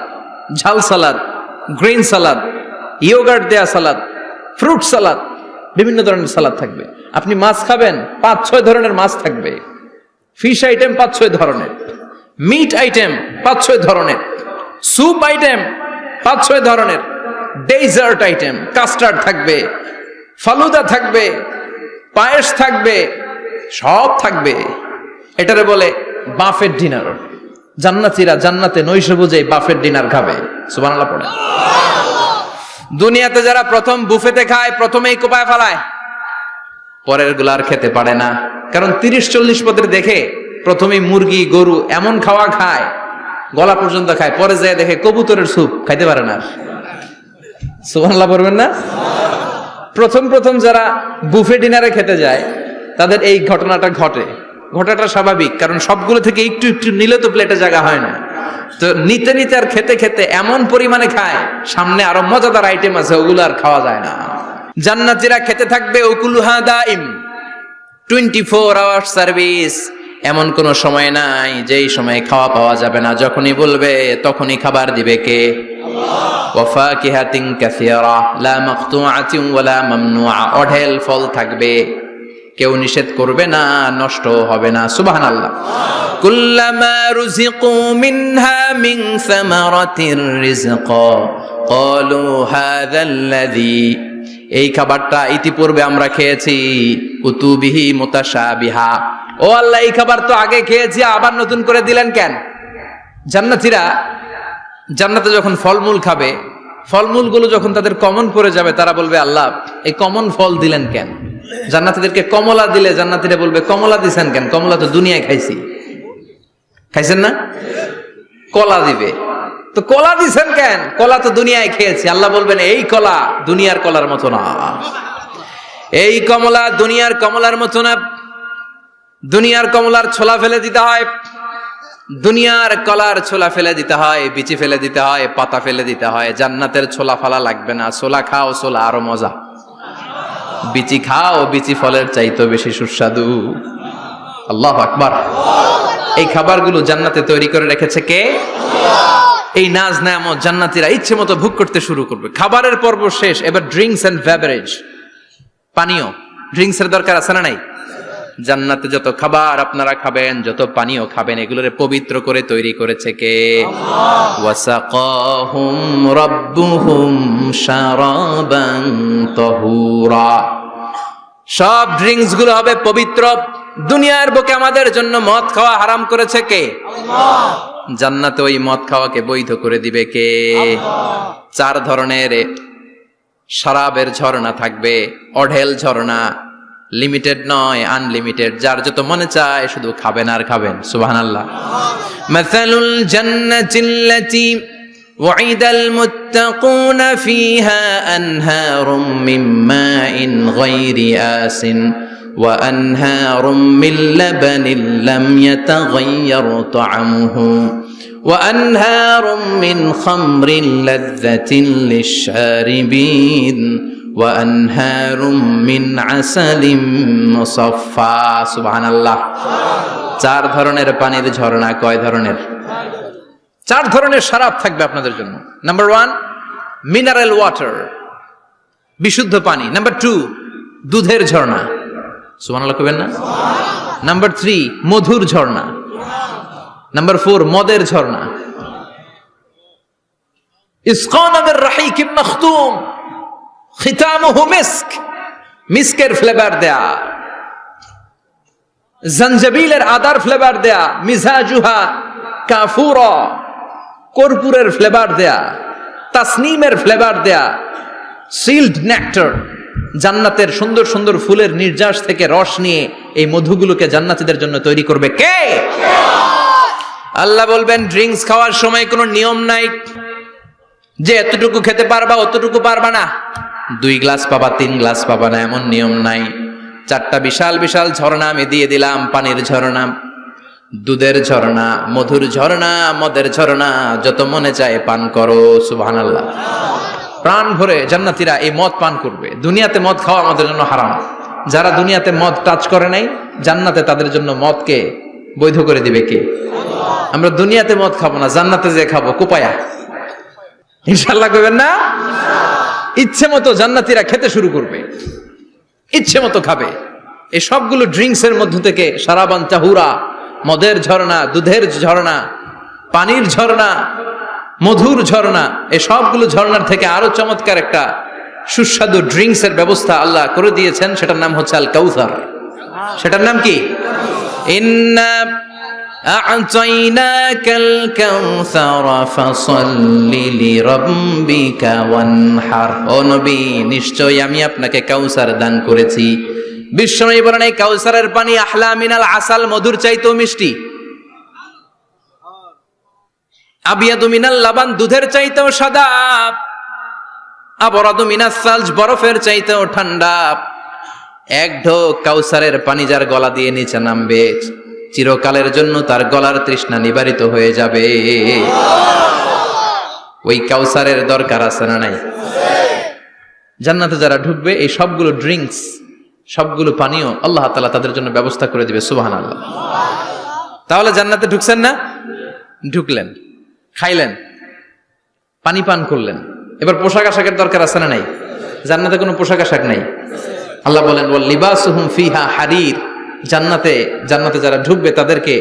ঝাল সালাদ, গ্রিন সালাদ, ইয়োগার্ট দেয়া সালাদ, ফ্রুট সালাদ, বিভিন্ন ধরনের সালাদ থাকবে। আপনি মাছ খাবেন, 5-6 ধরনের মাছ থাকবে। ফিশ আইটেম 5-6 ধরনের, মিট আইটেম 5-6 ধরনের, স্যুপ আইটেম 5-6 ধরনের, ডেজার্ট আইটেম, কাস্টার্ড থাকবে, ফালুদা থাকবে, পায়েস থাকবে, সব থাকবে। এটারে বলে বাফেট ডিনার। জান্নাতীরা জান্নাতে নৈশভোজে বাফেট ডিনার খাবে। সুবহানাল্লাহ পড়ে। দুনিয়াতে যারা প্রথম বুফেতে খায়, প্রথমেই কোপায় ফেলায়, পরের গুলার খেতে পারে না। কারণ 30-40 পদের দেখে প্রথমেই মুরগি গরু এমন খাওয়া খায়, গলা পর্যন্ত খায়, পরে যায় দেখে কবুতরের স্যুপ খাইতে পারে না। সুবহানাল্লাহ পড়বেন না? প্রথম প্রথম যারা বুফে ডিনারে খেতে যায় তাদের এই ঘটনাটা ঘটে। ঘটাটা স্বাভাবিক, কারণ সবগুলো থেকে একটু একটু নিলে তো প্লেটে জায়গা হয় না। তো নিতে নিতে আর খেতে খেতে এমন পরিমাণে খায়, সামনে আরো মজাদার আইটেম আছে, ওগুলো আর খাওয়া যায় না। জান্নাতীরা খেতে থাকবে উকুলুহা দাইম, 24 আওয়ার সার্ভিস। এমন কোন সময় নাই যেই সময় খাওয়া পাওয়া যাবে না। যখনই বলবে তখনই খাবার দিবে কে? আল্লাহ। ওয়া ফাকিহাতিন কাসীরা লা মাকতুআতিন ওয়ালা মামনুআ, অঢেল ফল থাকবে, কেউ নিষেধ করবে না, নষ্ট হবে না। সুবহানাল্লাহ। কুল্লামা রুজিকু মিনহা মিন সামারাতির রিজকা ক্বালু হাযাল্লাযী, এই খাবারটা ইতিপূর্বে আমরা খেয়েছি, কুতুবিহি মুতাশাবিহা, ও আল্লাহ, এই খাবার তো আগে খেয়েছি, আবার নতুন করে দিলেন কেন? জান্নাতীরা জান্নাতে যখন ফলমূল খাবে, ফলমূলগুলো যখন তাদের কমন পড়ে যাবে, তারা বলবে আল্লাহ এই কমন ফল দিলেন কেন? জান্নাতীদেরকে কমলা দিলে জান্নাতীরা বলবে কমলা দিছেন কেন? কমলা তো দুনিয়ায় খাইছি। খাইছেন না? কলা দিবে, তো কলা দিছেন কেন? কলা তো দুনিয়ায় খেয়েছি। আল্লাহ বলবেন এই কলা দুনিয়ার কলার মতো না, এই কমলা দুনিয়ার কমলার মতো না। দুনিয়ার কমলার ছোলা ফেলে দিতে হয়, দুনিয়ার কলার ছোলা ফেলে দিতে হয়, বিচি ফেলে দিতে হয়, পাতা ফেলে দিতে হয়। জান্নাতের ছোলা ফালা লাগবে না, ছোলা খাও, ছোলা আরো মজা। বিচি খাও, বিচি ফলের চাইতো বেশি সুস্বাদু। আল্লাহু আকবার। এই খাবারগুলো জান্নাতে তৈরি করে রেখেছে কে? এই নাজ নেয়ামত জান্নাতীরা ইচ্ছে মতো ভোগ করতে শুরু করবে। খাবারের পর্ব শেষ, এবার ড্রিঙ্কস এন্ড বেভারেজ, পানীয়। ড্রিঙ্কস এর দরকার আছে না নাই? জান্নাতে যত খাবার আপনারা খাবেন, যত পানীয় খাবেন, এগুলোরে পবিত্র করে তৈরি করেছে কে? ওয়াসাকাহুম রাব্বুহুম শারাবান তাহুরা। সব ড্রিঙ্কস গুলো হবে পবিত্র। দুনিয়ার বুকে আমাদের জন্য মদ খাওয়া হারাম করেছে কে? আল্লাহ। জান্নাতে ওই মদ খাওয়াকে বৈধ করে দিবে কে? আল্লাহ। 4 ধরনের শরাবের ঝর্ণা থাকবে, অঢেল ঝর্ণা, লিমিটেড নয়, আনলিমিটেড। যার যত মনে চায় শুধু খাবেন আর খাবেন। সুবহানাল্লাহ। মাসালুল জান্নাতিল্লাতী ওয়াইদাল মুত্তাকুনা ফিহা আনহারুম মিন মাইন গায়রি আসিন ওয়া আনহারুম মিন লাবানিন লাম ইয়াতাগায়্যার তা'আমুহু ওয়া আনহারুম মিন খামরিন লাযযাতিন লিশ-শারিবিন وأنهار من عسل مصفى সুবহানাল্লাহ। 4 ধরনের পানির ঝর্ণা। কয় ধরনের? 4 ধরনের শরাব থাকবে আপনাদের জন্য। নাম্বার 1 মিনারেল ওয়াটার, বিশুদ্ধ পানি। নাম্বার 2 দুধের ঝর্ণা। সুবহানাল্লাহ কইবেন না? নাম্বার 3 মধুর ঝর্ণা। নাম্বার 4 মদের ঝর্ণা। ইসকানা বির রাহিকিম মাখতুম খিতামুহু মিস্ক, মিস্কের ফ্লেভার দেয়া, জঞ্জাবিলের আদার ফ্লেভার দেয়া, মিজাজুহা কাফুরা, কর্পূরের ফ্লেভার দেয়া, তাসনিমের ফ্লেভার দেয়া, সিল্ড নেক্টার। জান্নাতের সুন্দর সুন্দর ফুলের নির্যাস থেকে রস নিয়ে এই মধুগুলোকে জান্নাতীদের জন্য তৈরি করবে কে? আল্লাহ বলবেন ড্রিঙ্কস খাওয়ার সময় কোনো নিয়ম নাই যে এতটুকু খেতে পারবা অতটুকু পারবা না, 2 গ্লাস পাবা 3 গ্লাস পাবা না, এমন নিয়ম নাই। 4টা বিশাল বিশাল ঝর্ণা আমি দিয়ে দিলাম। পানির ঝর্ণা, দুধের ঝর্ণা, মধুর ঝর্ণা, মদের ঝর্ণা। যত মনে চায় পান করো। সুবহানাল্লাহ। প্রাণ ভরে জান্নাতীরা এই মদ পান করবে। দুনিয়াতে মদ খাওয়া আমাদের জন্য হারাম। যারা দুনিয়াতে মদ টাচ করে নাই, জান্নাতে তাদের জন্য মদকে বৈধ করে দিবে কে? আমরা দুনিয়াতে মদ খাবো না, জান্নাতে যে খাবো কোপায়া। ইনশাআল্লাহ কইবেন না? ইচ্ছে মতো জান্নাতীরা খেতে শুরু করবে, ইচ্ছে মতো খাবে। এই সবগুলো ড্রিঙ্কস এর মধ্য থেকে শারাবান তাহুরা, মদের ঝর্ণা, দুধের ঝর্ণা, পানির ঝর্ণা, মধুর ঝর্ণা, এই সবগুলো ঝর্ণার থেকে আরো চমৎকার একটা সুস্বাদু ড্রিঙ্কস এর ব্যবস্থা আল্লাহ করে দিয়েছেন। সেটার নাম হচ্ছে আল কাউসার। সেটার নাম কি? ইন্না আ'তাইনাকাল কাউসারা ফাসাল্লি লিরাব্বিকা ওয়ানহার। ও নবী, নিশ্চয়ই আমি আপনাকে কাউসার দান করেছি। বিশ্বনবী বলেন এই কাউসারের পানি আহলা মিনাল আসাল, মধুর চাইতেও মিষ্টি। আবিয়াদু মিনাল লাবান, দুধের চাইতেও সাদা। আবরাদু মিনাস সালজ, বরফের চাইতেও ঠান্ডা। এক ঢোক কাউসারের পানি যার গলা দিয়ে নিচে নামবে, চিরকালের জন্য তার গলার তৃষ্ণা নিবারিত হয়ে যাবে। ওই কাউসারের দরকার আছে না নাই? জান্নাতে যারা ঢুকবে এই সবগুলো ড্রিঙ্কস, সবগুলো পানীয় আল্লাহ তাআলা তাদের জন্য ব্যবস্থা করে দিবে। সুবহানাল্লাহ। তাহলে জান্নাতে ঢুকছেন না? ঢুকলেন, খাইলেন, পানি পান করলেন, এবার পোশাক আশাকের দরকার আছে না নাই? জান্নাতে কোনো পোশাক আশাক নাই। আল্লাহ বলেন ওয়াল লিবাসুহুম ফিহা হারির। জান্নাতে যারা ঢুকবে তাদেরকে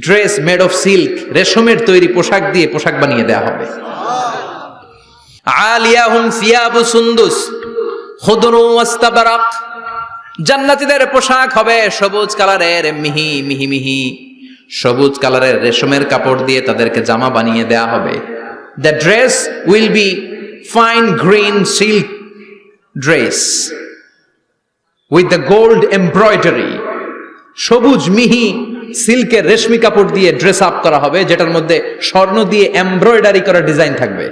ড্রেস মেড অফ সিল্ক, রেশমের তৈরি পোশাক দিয়ে পোশাক বানিয়ে দেয়া হবে। আলিয়াহুম সিয়াবু সুন্দুস খুদরু ওয়াস্তাবরাক, জান্নাতীদের পোশাক হবে সবুজ কালারের, মিহি মিহি মিহি সবুজ কালারের রেশমের কাপড় দিয়ে তাদেরকে জামা বানিয়ে দেয়া হবে। The dress will be fine green silk dress with the gold embroidery. সবুজ মিহি সিল্কের রেশমি কাপড় দিয়ে ড্রেস আপ করা হবে, যেটার মধ্যে স্বর্ণ দিয়ে এমব্রয়ডারি করা ডিজাইন থাকবে।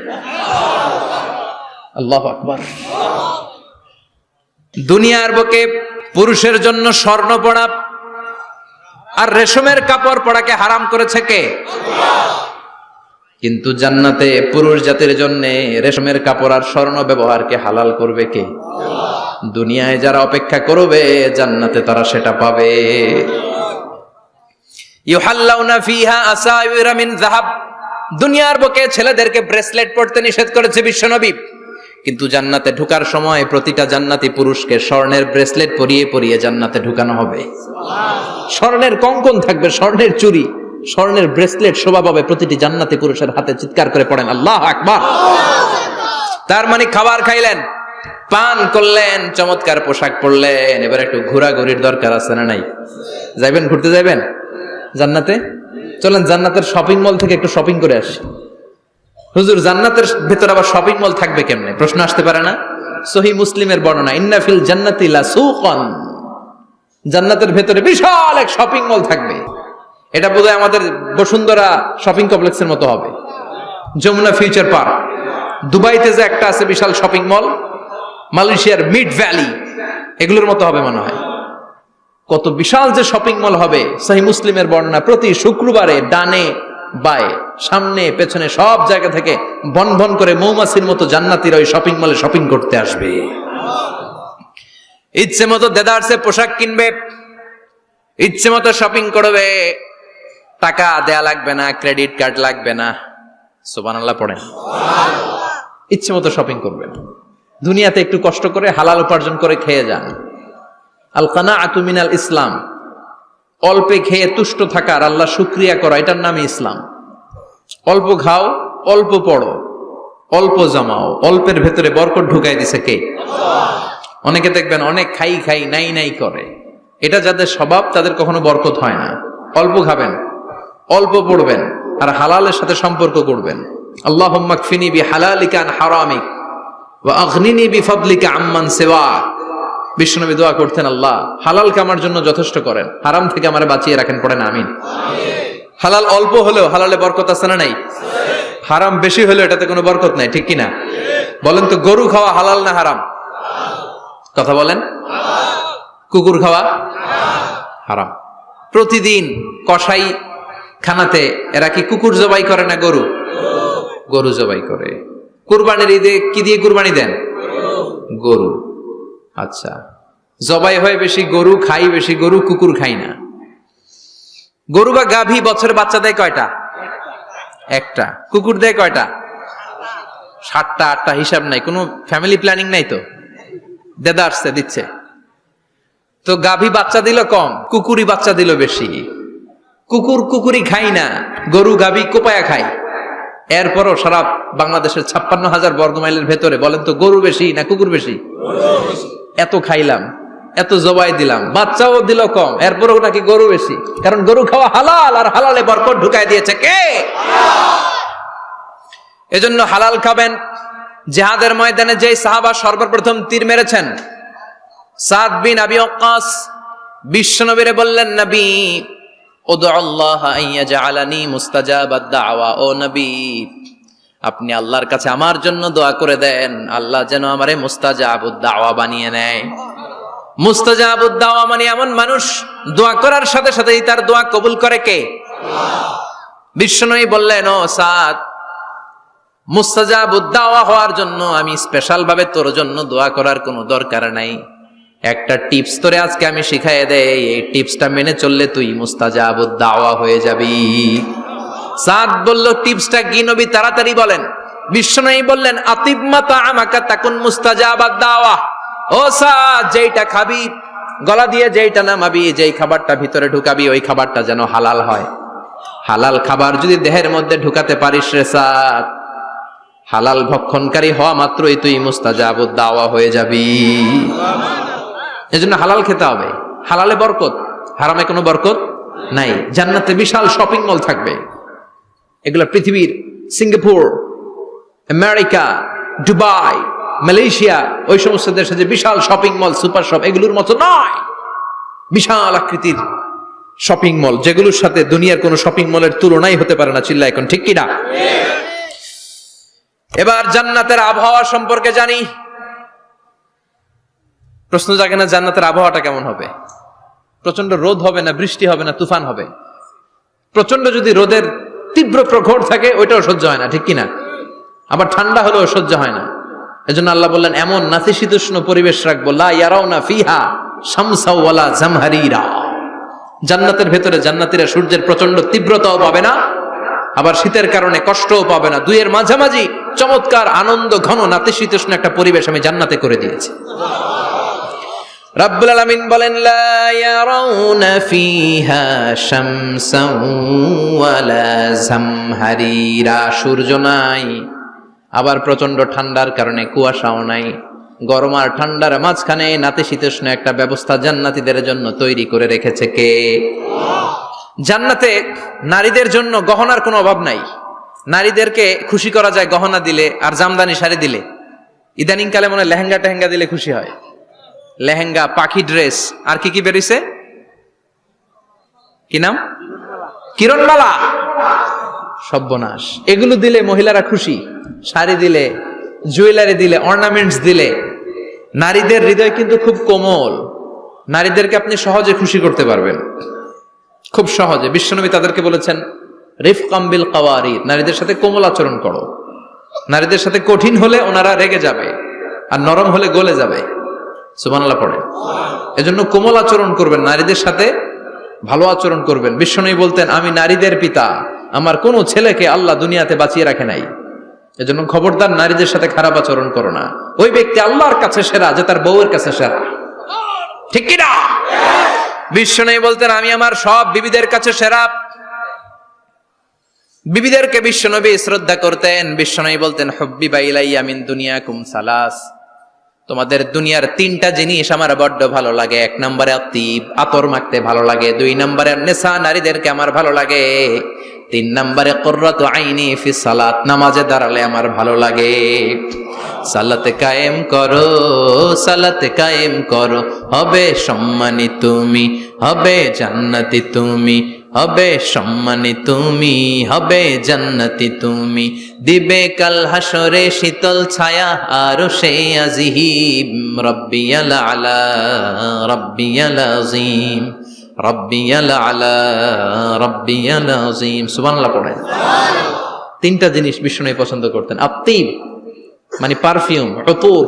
আল্লাহু আকবার। দুনিয়ার বুকে পুরুষের জন্য স্বর্ণ পরা আর রেশমের কাপড় পরাকে হারাম করেছে কে? কিন্তু জান্নাতে পুরুষ জাতির জন্য রেশমের কাপড় আর স্বর্ণ ব্যবহারকে হালাল করবে কে? দুনিয়ায় যারা অপেক্ষা করবে জান্নাতে তারা সেটা পাবে। ইউহাল্লাউনা ফিহা আসাইরা মিন যাহাব। দুনিয়ার বুকে ছেলেদেরকে ব্রেসলেট পরতে নিষেধ করেছে বিশ্বনবী, কিন্তু জান্নাতে ঢোকার সময় প্রতিটা জান্নাতি পুরুষকে স্বর্ণের ব্রেসলেট পরিয়ে পরিয়ে জান্নাতে ঢুকানো হবে। স্বর্ণের কঙ্কন থাকবে, স্বর্ণের চুড়ি, স্বর্ণের ব্রেসলেট শোভা পাবে প্রতিটি জান্নাতি পুরুষের হাতে। চিৎকার করে পড়েন আল্লাহু আকবার। তার মানে খাবার খাইলেন, পান করলেন, চমৎকার পোশাক পরলেন, এবার একটু ঘোরাঘুরির দরকার আছে না নাই? যাইবেন, ঘুরতে যাইবেন জান্নাতে? চলেন জান্নাতের শপিং মল থেকে একটু শপিং করে আসি। হুজুর জান্নাতের ভেতর আবার শপিং মল থাকবে কেমনে? প্রশ্ন আসতে পারে না? সহিহ মুসলিমের বর্ণনা, ইন্না ফিল জান্নাতি লা সুকান। জান্নাতের ভেতরে বিশাল এক শপিং মল থাকবে। এটা বোধহয় আমাদের বসুন্ধরা শপিং কমপ্লেক্সের মতো হবে, যমুনা ফিউচার পার্ক। দুবাইতে যে একটা আছে বিশাল শপিং মল, মালয়েশিয়ার মিড ভ্যালি, এগুলোর মতো হবে মনে হয়। কত বিশাল যে শপিং মল হবে। সহিহ মুসলিমের বর্ণনা, প্রতি শুক্রবারে ডানে বায়ে সামনে পেছনে সব জায়গা থেকে বন বন করে মৌমাছির মতো জান্নাতীরা ওই শপিং মলে শপিং করতে আসবে। ইচ্ছে মতো দেদারসে পোশাক কিনবে, ইচ্ছে মতো শপিং করবে, টাকা দেয়া লাগবে না, ক্রেডিট কার্ড লাগবে না। সুবহানাল্লাহ পড়েন। ইচ্ছে মতো শপিং করবেন। দুনিয়াতে একটু কষ্ট করে হালাল উপার্জন করে খেয়ে যান। আল কানাআতু মিনাল ইসলাম। অল্পে খেয়ে তুষ্ট থাকার, আল্লাহ শুকরিয়া করা, এটার নামই ইসলাম। অল্প খাও, অল্প পড়ো, অল্প জমাও, অল্পের ভেতরে বরকত ঢুকাই দিছে কে? অনেকে দেখবেন অনেক খাই খাই নাই নাই করে, এটা যাদের স্বভাব তাদের কখনো বরকত হয় না। অল্প খাবেন, অল্প পড়বেন, আর হালালের সাথে সম্পর্ক করবেন। আল্লাহুম্মা কফিনি বিহালালিকা আন হারামিক ওয়া আগনিনি বিফাদলিকা আম্মান সিওয়াক। বিশ্বনবী দোয়া করতেন, আল্লাহ হালালকে আমার জন্য যথেষ্ট করেন, হারাম থেকে আমারে বাঁচিয়ে রাখেন। পড়েন আমিন। হালাল অল্প হলেও হালালে বরকত আছে না নাই? হারাম বেশি হলেও এটাতে কোনো বরকত নাই, ঠিক কিনা? বলেন তো, গরু খাওয়া হালাল না হারাম? কথা বলেন। কুকুর খাওয়া হারাম। প্রতিদিন কসাই খানাতে এরা কি কুকুর জবাই করে না গরু? গরু জবাই করে। কুরবানির ঈদে কি দিয়ে কুরবানি দেন? গরু। আচ্ছা, জবাই হয় বেশি গরু, খাই বেশি গরু, কুকুর খাই না। গরু বা গাভী বছরে বাচ্চা দেয় কয়টা? একটা। কুকুর দেয় কয়টা? 7টা 8টা, হিসাব নাই, কোনো ফ্যামিলি প্ল্যানিং নাই তো, দেদা আসছে দিচ্ছে। তো গাভী বাচ্চা দিল কম, কুকুরি বাচ্চা দিল বেশি। কুকুর কুকুরি খাই না, গরু গাভী কোপায়া খায়। এরপরও সারা বাংলাদেশের 56,000 বর্গমাইলের ভেতরে বলেন তো, গরু বেশি না কুকুর বেশি? এত খাইলাম, এত জবাই দিলাম, বাচ্চাও দিল কম, এরপরও নাকি গরু বেশি। কারণ গরু খাওয়া হালাল, আর হালালে বরকত ঢুকাই দিয়েছে কে? এজন্য হালাল খাবেন। জিহাদের ময়দানে যে সাহাবা সর্বপ্রথম তীর মেরেছেন, সাদ বিন আবি ওয়াক্কাস, বিশ্বনবীরে বললেন, নবী উদু আল্লাহ আইয়াজআলানি মুস্তাজাবাদ দাওয়া। ও নবী, আপনি আল্লাহর কাছে আমার জন্য দোয়া করে দেন, আল্লাহ যেন আমারে মুস্তাজাবুদ দাওয়া বানিয়ে নেয়। মুস্তাজাবুদ দাওয়া মানে এমন মানুষ দোয়া করার সাথে সাথেই তার দোয়া কবুল করে কে? বিশ্বনবী বললেন, ও সাদ, মুস্তাজাবুদ দাওয়া হওয়ার জন্য আমি স্পেশাল ভাবে তোর জন্য দোয়া করার কোনো দরকার নাই। একটা টিপস তোরে আজকে আমি শিখাই দেই, এই টিপসটা মেনে চললে তুই মুস্তাজাবুদ দাওয়া হয়ে যাবি। সাদ বলল, টিপসটা কি নবী? তাড়াতাড়ি বলেন। বিশ্বনবী বললেন, আতিব মাতা আমাকা তাকুন মুস্তাজাবাদ দাওয়া। ও সাদ, যেইটা খাবি, গলা দিয়ে যেইটা নামাবি, যেই খাবারটা ভিতরে ঢুকাবি, ওই খাবারটা যেন হালাল হয়। হালাল খাবার যদি দেহের মধ্যে ঢুকাতে পারিস রে সাদ, হালাল ভক্ষণকারী হওয়া মাত্রই তুই মুস্তাজাবুদ দাওয়া হয়ে যাবি। এজন্য হালাল খেতে হবে, হালালে বরকত, হারামে কোনো বরকত নাই। জান্নাতে বিশাল শপিং মল থাকবে, এগুলো পৃথিবীর সিঙ্গাপুর, আমেরিকা, দুবাই, মালয়েশিয়া, ওই সমস্ত দেশে যে বিশাল শপিং মল, সুপার শপ, এগুলোর মতো নয়। বিশাল আকৃতির শপিং মল, যেগুলোর সাথে দুনিয়ার কোন শপিং মলের তুলনাই হতে পারে না। চিল্লা এখন ঠিক কিনা? এবার জান্নাতের আবহাওয়া সম্পর্কে জানি। প্রশ্ন জাগে না জান্নাতের আবহাওয়াটা কেমন হবে? প্রচন্ড রোদ হবে না বৃষ্টি হবে না তুফান হবে? প্রচন্ড যদি রোদের তীব্র প্রখর থাকে ওইটাও সহ্য হয় না, ঠিক কিনা? আবার ঠান্ডা হলেও সহ্য হয় না। এজন্য আল্লাহ বললেন এমন নাতিশীতোষ্ণ পরিবেশ রাখবো, লা ইয়ারাউনা ফিহা শামসা ওয়ালা জামহারিরা। জান্নাতের ভেতরে জান্নাতীরা সূর্যের প্রচন্ড তীব্রতাও পাবে না, আবার শীতের কারণে কষ্টও পাবে না। দুইয়ের মাঝামাঝি চমৎকার আনন্দ ঘন নাতিশীতোষ্ণ একটা পরিবেশ আমি জান্নাতে করে দিয়েছি। রাব্বুল আলামিন বলেন লা ইয়ারাউনা ফিহা শামসান ওয়ালা জামহারিরা। সূর্য নাই, আবার প্রচন্ড ঠান্ডার কারণে কুয়াশাও নাই। গরম আর ঠান্ডার মাঝখানে নাতিশীতোষ্ণ একটা ব্যবস্থা জান্নাতীদের জন্য তৈরি করে রেখেছে কে? জান্নাতে নারীদের জন্য গহনার কোনো অভাব নাই। নারীদেরকে খুশি করা যায় গহনা দিলে আর জামদানি শাড়ি দিলে। ইদানিং কালে মনে লেহেঙ্গা টেহেঙ্গা দিলে খুশি হয়। লেহেঙ্গা, পাখি ড্রেস, আর কি কি বেরিয়েছে, কি নাম? কিরণমালা, সর্বনাশ। এগুলো দিলে মহিলারা খুশি। শাড়ি দিলে, জুয়েলারি দিলে, অর্নামেন্টস দিলে। নারীদের হৃদয় কিন্তু খুব কোমল, নারীদেরকে আপনি সহজে খুশি করতে পারবেন, খুব সহজে। বিশ্বনবী তাদেরকে বলেছেন রিফকাম বিল কাওয়ারির, নারীদের সাথে কোমল আচরণ করো। নারীদের সাথে কঠিন হলে ওনারা রেগে যাবে, আর নরম হলে গলে যাবে। সুবহানাল্লাহ পড়ে। এজন্য কোমল আচরণ করবেন, নারীদের সাথে ভালো আচরণ করবেন। বিশ্বনবী বলতেন আমি নারীদের পিতা, আমার কোনো ছেলেকে আল্লাহ দুনিয়াতে বাঁচিয়ে রাখে নাই। এজন্য খবরদার নারীদের সাথে খারাপ আচরণ করো না। ওই ব্যক্তি আল্লাহর কাছে সেরা যে তার বউয়ের কাছে সেরা, ঠিক কি না? বিশ্বনবী বলতেন আমি আমার সব বিবিদের কাছে সেরা। বিবিদেরকে বিশ্বনবী শ্রদ্ধা করতেন। বিশ্বনবী বলতেন হুব্বিবা ইলাইয়া মিন দুনিয়াকুম সালাস, তোমাদের দুনিয়ার তিনটা জিনিস আমার বড্ড ভালো লাগে। এক নম্বরে আতিব, আতর মাখতে ভালো লাগে। দুই নম্বরে নেশা, নারীদেরকে আমার ভালো লাগে। তিন নম্বরে কুররাতু আইনি ফি সালাত, নামাজে দাঁড়ালে আমার ভালো লাগে। সালাতে কায়েম করো, সালাতে কায়েম করো, হবে সম্মানী তুমি, হবে জান্নাতি তুমি, হবে সম্মানী তুমি, হবে জান্নাতি তুমি। দিবে কাল হাসরে শীতল ছায়া আরশে আজিম। রব্বিয়াল আলা, রব্বিয়াল আযীম, রব্বিয়াল আলা, রব্বিয়াল আযীম। সুবহানাল্লাহ পড়েন। তিনটা জিনিস বিষ্ণু পছন্দ করতেন। আত্তিব মানে পারফিউম, উতুর।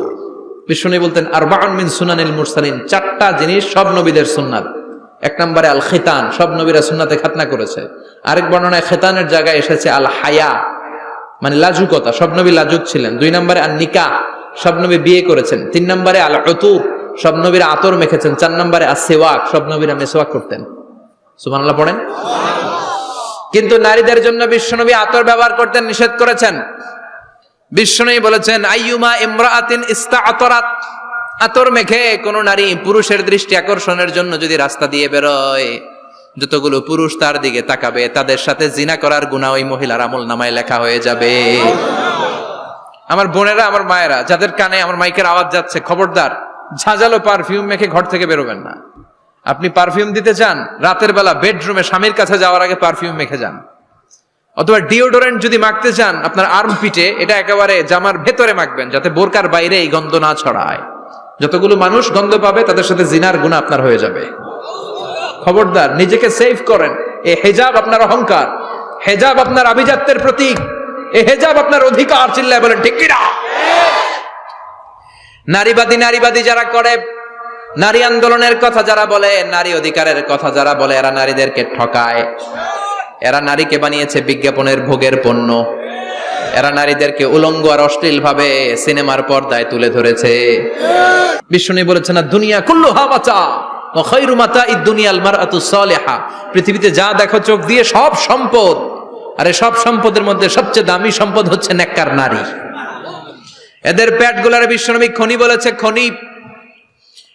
বিষ্ণু বলতেন আরবাউন মিন সুনানিল মুরসালিন, চারটা জিনিস সব নবীদের সুন্নাত। এক নম্বরে আল খিতান, সব নবীরা সুন্নাতে খাতনা করেছে। আরেক বর্ণনায় খিতানের জায়গায় এসেছে আল হায়া, মানে লাজুকতা, সব নবী লাজুক ছিলেন। দুই নম্বরে আল নিকাহ, সব নবী বিয়ে করেছেন। তিন নম্বরে আল উতুর, সব নবীরা আতর মেখেছেন। চার নম্বরে আস সিওয়াক, সব নবীরা মিসওয়াক করতেন। সুবহানাল্লাহ পড়েন। কিন্তু নারীদের জন্য বিশ্বনবী আতর ব্যবহার করতে নিষেধ করেছেন। বিশ্বনবী বলেছেন আইয়ুমা ইমরাআতিন ইস্তাআতারাত, আতর মেখে কোন নারী পুরুষের দৃষ্টি আকর্ষণের জন্য যদি রাস্তা দিয়ে বেরোয়, যতগুলো পুরুষ তার দিকে তাকাবে তাদের সাথে জিনা করার গুনাহ ওই মহিলার আমল নামায় লেখা হয়ে যাবে। আমার বোনেরা, আমার মায়েরা, যাদের কানে আমার মাইকের আওয়াজ যাচ্ছে, খবরদার ঝাঁঝালো পারফিউম মেখে ঘর থেকে বেরোবেন না। আপনি পারফিউম দিতে চান, রাতের বেলা বেডরুমে স্বামীর কাছে যাওয়ার আগে পারফিউম মেখে যান। অথবা ডিওডোরেন্ট যদি মাখতে চান, আপনার আর্মপিটে এটা একেবারে জামার ভেতরে মাখবেন, যাতে বোরকার বাইরে এই গন্ধ না ছড়ায়। যতগুলো মানুষ গন্ধ পাবে তাদের সাথে জিনার গুনাহ আপনার হয়ে যাবে। খবরদার নিজেকে সেভ করেন। এই হিজাব আপনার অহংকার, হিজাব আপনার আভিজাত্যের প্রতীক, এই হিজাব আপনার অধিকার। চিল্লায় বলেন ঠিক কি না? নারীবাদী নারীবাদী যারা করে, নারী আন্দোলনের কথা যারা বলে, নারী অধিকারের কথা যারা বলে, এরা নারীদেরকে ঠকায়। এরা নারীকে বানিয়েছে বিজ্ঞাপনের ভোগের পণ্য। এরা নারীদেরকে উলঙ্গ আর অশ্লীল ভাবে সিনেমার পর্দায় তুলে ধরেছে। বিষ্ণু বলেছেন না দুনিয়া কুল্লুহা মাতা ওয়া খায়রু মাতা'id দুনিয়াল মারআতুস সালিহা, পৃথিবীতে যা দেখো চোখ দিয়ে সব সম্পদ, আর এই সব সম্পদের মধ্যে সবচেয়ে দামি সম্পদ হচ্ছে নেককার নারী। এদের পেটগুলার বিশ্বনবী খনি বলেছে খনি।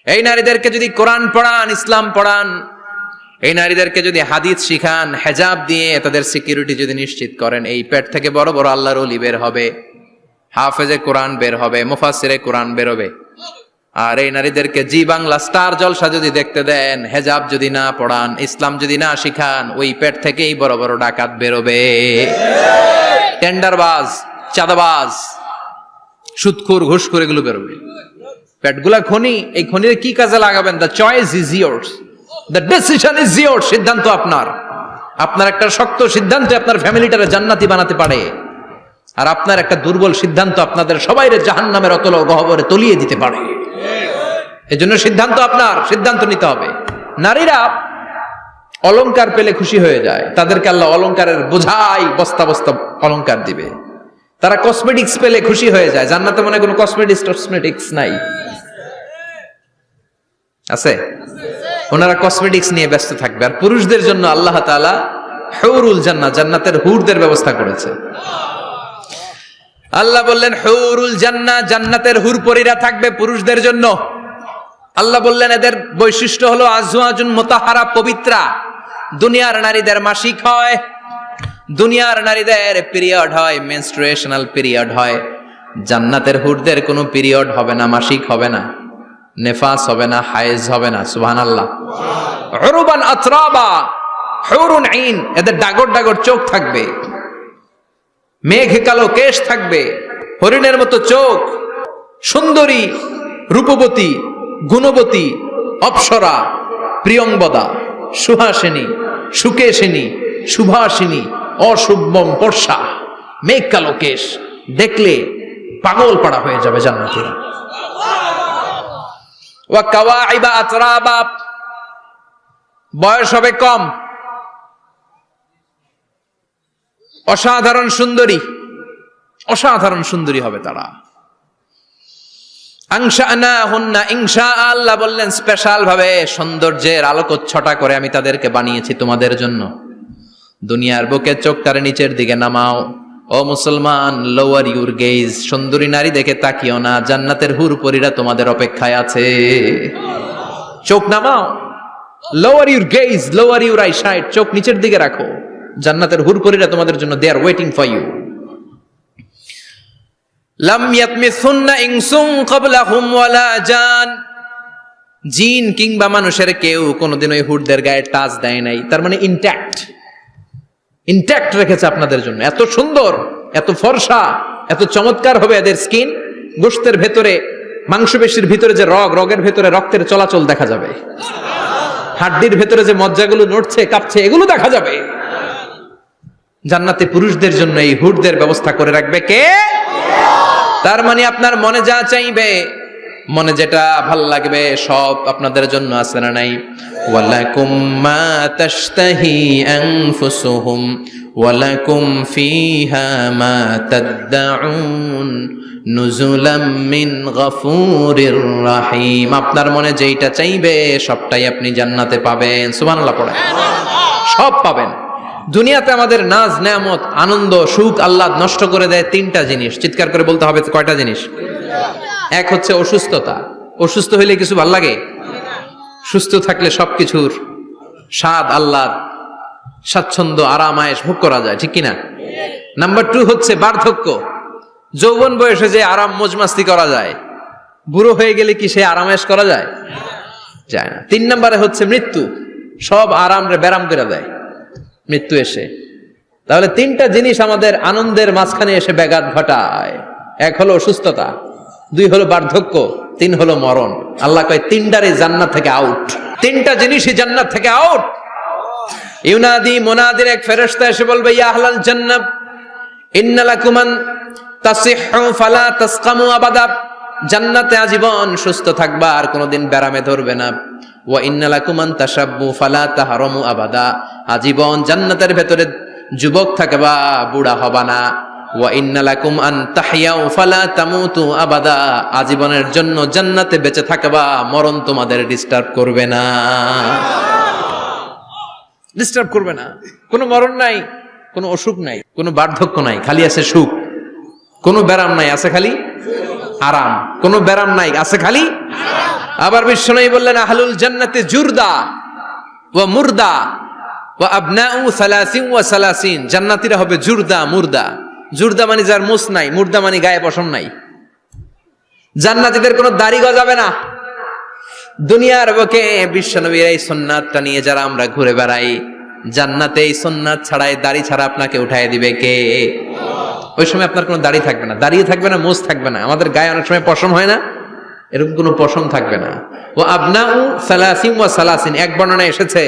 এই নারীদেরকে যদি কোরআন পড়ান, ইসলাম পড়ান, এই নারীদেরকে যদি হাদিস শিখান, হেজাব দিয়ে তাদের সিকিউরিটি যদি নিশ্চিত করেন, এই পেট থেকে বড় বড় আল্লাহর ওলি বের হবে, হাফেজে কোরআন বের হবে, মুফাসসিরে কোরআন বের হবে। আর এই নারীদেরকে জি বাংলা স্টার জলসা যদি দেখতে দেন, হেজাব যদি না পড়ান, ইসলাম যদি না শিখান, ওই পেট থেকেই বড় বড় ডাকাত বেরোবে, টেন্ডারবাজ, চাঁদাবাজ, সুদখোর, ঘুষখোর, এগুলো বেরোবে। পেটগুলা খনি, এই খনির কি কাজে লাগাবেন? The choice is years, the decision is years. সিদ্ধান্ত আপনার। আপনার একটা শক্ত সিদ্ধান্ত আপনার ফ্যামিলিটারে জান্নাতি বানাতে পারে, আর আপনার একটা দুর্বল সিদ্ধান্ত আপনাদের সবাইরে জাহান্নামের অতল গহ্বরে তলিয়ে দিতে পারে। এজন্য সিদ্ধান্ত আপনার, সিদ্ধান্ত নিতে হবে। নারীরা অলংকার পেলে খুশি হয়ে যায়, তাদেরকে আল্লাহ অলংকারের বোঝাই বস্তা বস্তা অলংকার দিবে। তারা কসমেটিক্স পেলে খুশি হয়ে যায়। জান্নাতে মনে কোনো কসমেটিক্স নাই, আছে? ওনারা কসমেটিক্স নিয়ে ব্যস্ত থাকবে। আর পুরুষদের জন্য আল্লাহ তাআলা হুরুল জান্নাহ, জান্নাতের হুরদের ব্যবস্থা করেছে। আল্লাহ বললেন হুরুল জান্নাহ, জান্নাতের হুরপরীরা থাকবে পুরুষদের জন্য। আল্লাহ বললেন এদের বৈশিষ্ট্য হলো আজওয়াজুন মুতাহহারা, পবিত্রা। দুনিয়ার নারীদের মাসিক হয়, দুনিয়ার নারীদের পিরিয়ড হয়, মেনস্ট্রুয়েশনাল পিরিয়ড হয়। জান্নাতের হুরদের কোনো পিরিয়ড হবে না, মাসিক হবে না, নেফাস হবে না, হায়েজ হবে না। সুবহানাল্লাহ। উরুবান আতরাবা, হুরুন আইন, এদের ডাগর ডাগর চোখ থাকবে, মেঘ কালো কেশ থাকবে, হরিণের মতো চোখ, সুন্দরী, রূপবতী, গুণবতী, অপ্সরা, প্রিয়ংবদা, সুহাসিনী, সুকেশিনী, সুভাষিনী, অশুভম পর্ষা, মেঘ কালো কেশ, দেখলে পাগল পাড়া হয়ে যাবে জান্নাতীরা। ওয়া কাওয়াইবা আতরাবা, বয়স হবে কম, অসাধারণ সুন্দরী, অসাধারণ সুন্দরী হবে তারা। আনশানাহুন্না ইনশা, আল্লাহ বললেন স্পেশাল ভাবে সৌন্দর্যের আলোকচ্ছটা করে আমি তাদেরকে বানিয়েছি তোমাদের জন্য। দুনিয়ার বুকে চোখটারে নিচের দিকে নামাও। ও মুসলমান, লোয়ার ইউর গেজ, সুন্দরী নারী দেখে তাকিও না, জান্নাতের হুরপরীরা তোমাদের অপেক্ষায় আছে। চোখ নামাও, lower your gauge, lower your eyesight, চোখ নিচের দিকে রাখো। জান্নাতের হুরপরীরা তোমাদের জন্য, দে আর ওয়েটিং ফর ইউ। লাম ইয়াতমিসুন্না ইনসুন ক্বাবলাহুম ওয়ালা জান, জিন কিংবা মানুষের কেউ কোনোদিন ওই হুরদের গায়ে টাচ দেয় নাই। তার মানে ইনট্যাক্ট, ইনট্যাক্ট রেখেছে আপনাদের জন্য। এত সুন্দর, এত ফর্সা, এত চমৎকার হবে এদের স্কিন। গোশতের ভেতরে, মাংসপেশির ভিতরে যে রগ, রগের ভেতরে রক্তের চলাচল দেখা যাবে, হাড্ডির ভেতরে যে মজ্জাগুলো নড়ছে কাঁপছে, এগুলো দেখা যাবে। জান্নাতে পুরুষদের জন্য এই হুরদের ব্যবস্থা করে রাখবে কে? তার মানে আপনার মনে যা চাইবে, মনে যেটা ভাল লাগবে, সব আপনাদের জন্য আছে না নাই? ওয়ালাকুম মা তাশতাহি আনফুসুহুম ওয়ালাকুম ফিহা মা তাদউন নুজুলাম মিন গফুরির রহিম। আপনার মনে যেইটা চাইবে সবটাই আপনি জান্নাতে পাবেন। সুবহানাল্লাহ পড়েন। সব পাবেন। দুনিয়াতে আমাদের নাজ, নেয়ামত, আনন্দ, সুখ আল্লাহ নষ্ট করে দেয় তিনটা জিনিস। চিৎকার করে বলতে হবে কয়টা জিনিস? এক হচ্ছে অসুস্থতা। অসুস্থ হইলে কিছু ভাল লাগে? সুস্থ থাকলে সবকিছুর স্বাদ, আল্লাহ, স্বাচ্ছন্দ্য, আরাম, আয়েশ ভোগ করা যায়, ঠিক কিনা? নাম্বার 2 হচ্ছে বার্ধক্য। যৌবন বয়সে যে আরাম মজমাস্তি করা যায়, বুড়ো হয়ে গেলে কি সে আরাম আয়েশ করা যায়? যায় না। 3 নম্বরে হচ্ছে মৃত্যু। সব আরাম রে ব্যারাম করে দেয় মৃত্যু এসে। তাহলে 3টা জিনিস আমাদের আনন্দের মাঝখানে এসে ব্যাঘাত ঘটায়। 1 হলো অসুস্থতা, 2 হলো বার্ধক্য, 3 হলো মরণ। আল্লাহ কয় 3টারই জান্নাত থেকে আউট। 3টা জিনিসই জান্নাত থেকে আউট। ইউনাদি, মুনাদির এক ফেরেশতা এসে বলবে, ইয়া আহলাল জান্নাহ ইন্না লাকুম আন তাসিহু ফালা তাসকামু আবাদা। জান্নাতে আজীবন সুস্থ থাকবা, আর কোনোদিন ব্যারামে ধরবে না। ওয়া ইন্না লাকুম আন তাশাব্বু ফালা তাহরামু আবাদা। আজীবন জান্নাতের ভেতরে যুবক থাকবা, বুড়া হবা না। ওয়া ইন্না লাকুম আন তাহইয়াউ ফালা তামুতু আবাদা। আজীবনের জন্য জান্নাতে বেঁচে থাকবা, মরণ তোমাদের ডিস্টার্ব করবে না, ডিস্টার্ব করবে না। কোনো মরণ নাই, কোনো অসুখ নাই, কোনো বার্ধক্য নাই, খালি আছে সুখ। কোনো ব্যারাম নাই, আছে খালি আরাম, কোনো ব্যারাম নাই, আছে খালি। আবার বিশ্বনবী বললেন আহলুল জান্নাতি জুরদা ওয়া মুরদা ওয়া আবনাউ সালাসিন ওয়া সালাসিন, জান্নাতীরা হবে জুরদা মুরদা। জুরদা মানে যার মুছ নাই, মুরদা মানে গায়ে পশম নাই। জান্নাতীদের কোনো দাড়ি গজাবে না। দুনিয়ার বুকে বিশ্বনবীর এই সুন্নাতটা নিয়ে যারা আমরা ঘুরে বেড়াই, জান্নাতে এই সুন্নাত ছাড়াই দাড়ি ছাড়া আপনাকে উঠায় দিবে কে? ওই সময় আপনার কোনো দাড়ি থাকবে না, দাড়িও থাকবে না, মুছ থাকবে না। আমাদের গায়ে অনেক সময় পশম হয় না, এরকম কোনো পশম থাকবে না। ও আবনাউ সালাসিন ওয়া সালাসিন, এক বর্ণনায় এসেছে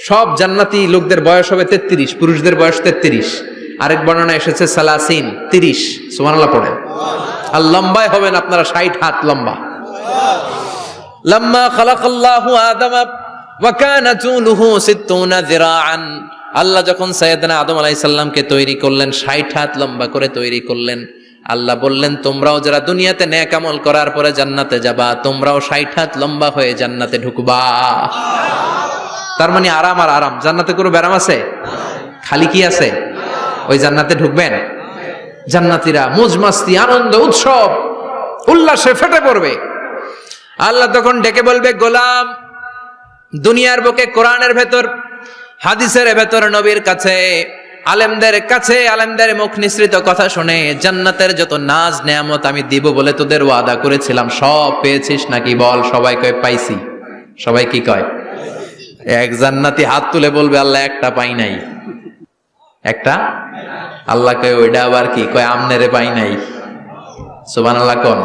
সব জান্নাতি লোকদের বয়স হবে 33, পুরুষদের বয়স 33। আরেক বর্ণনায় এসেছে সালাসিন, 30। সুবহানাল্লাহ পড়েন। আর লম্বায় হবেন আপনারা 60 হাত লম্বা। লাম্মা খালাকাল্লাহু আদামা ওয়া কানা তুলুহু 60 যিরাআন, আল্লাহ যখন সাইয়েদনা আদম আলাইহিস সালামকে তৈরি করলেন, 60 হাত লম্বা করে তৈরি করলেন। আল্লাহ বললেন তোমরাও যারা দুনিয়াতে নেক আমল করার পরে জান্নাতে যাবা, তোমরাও 60 হাত লম্বা হয়ে জান্নাতে ঢুকবা। তার মানে আরাম আর আরাম, জান্নাতে কোনো ব্যারাম আছে? খালি কি আছে? ওই জান্নাতে ঢুকবেন, জান্নাতীরা মौज মাস্তি আনন্দ উৎসব উল্লাসে ফেটে পড়বে। আল্লাহ তখন ডেকে বলবে গোলাম, দুনিয়ার বুকে কোরআনের ভেতর হাদিসের ভেতর নবীর কাছে আলেমদের মুখ নিঃসৃত কথা শুনে জান্নাতের যত নাজ নেয়ামত আমি দিব বলে তোদের ওয়াদা করেছিলাম সব পেয়েছিস নাকি বল? সবাই কয় পাইছি। সবাই কি কয়? এক জান্নাতি হাত তুলে বলবে আল্লাহ একটা পাই নাই। একটা? আল্লাহ কয় ওইটা আবার কি? কয় আমনেরে পাই নাই। সুবহানাল্লাহ কোন?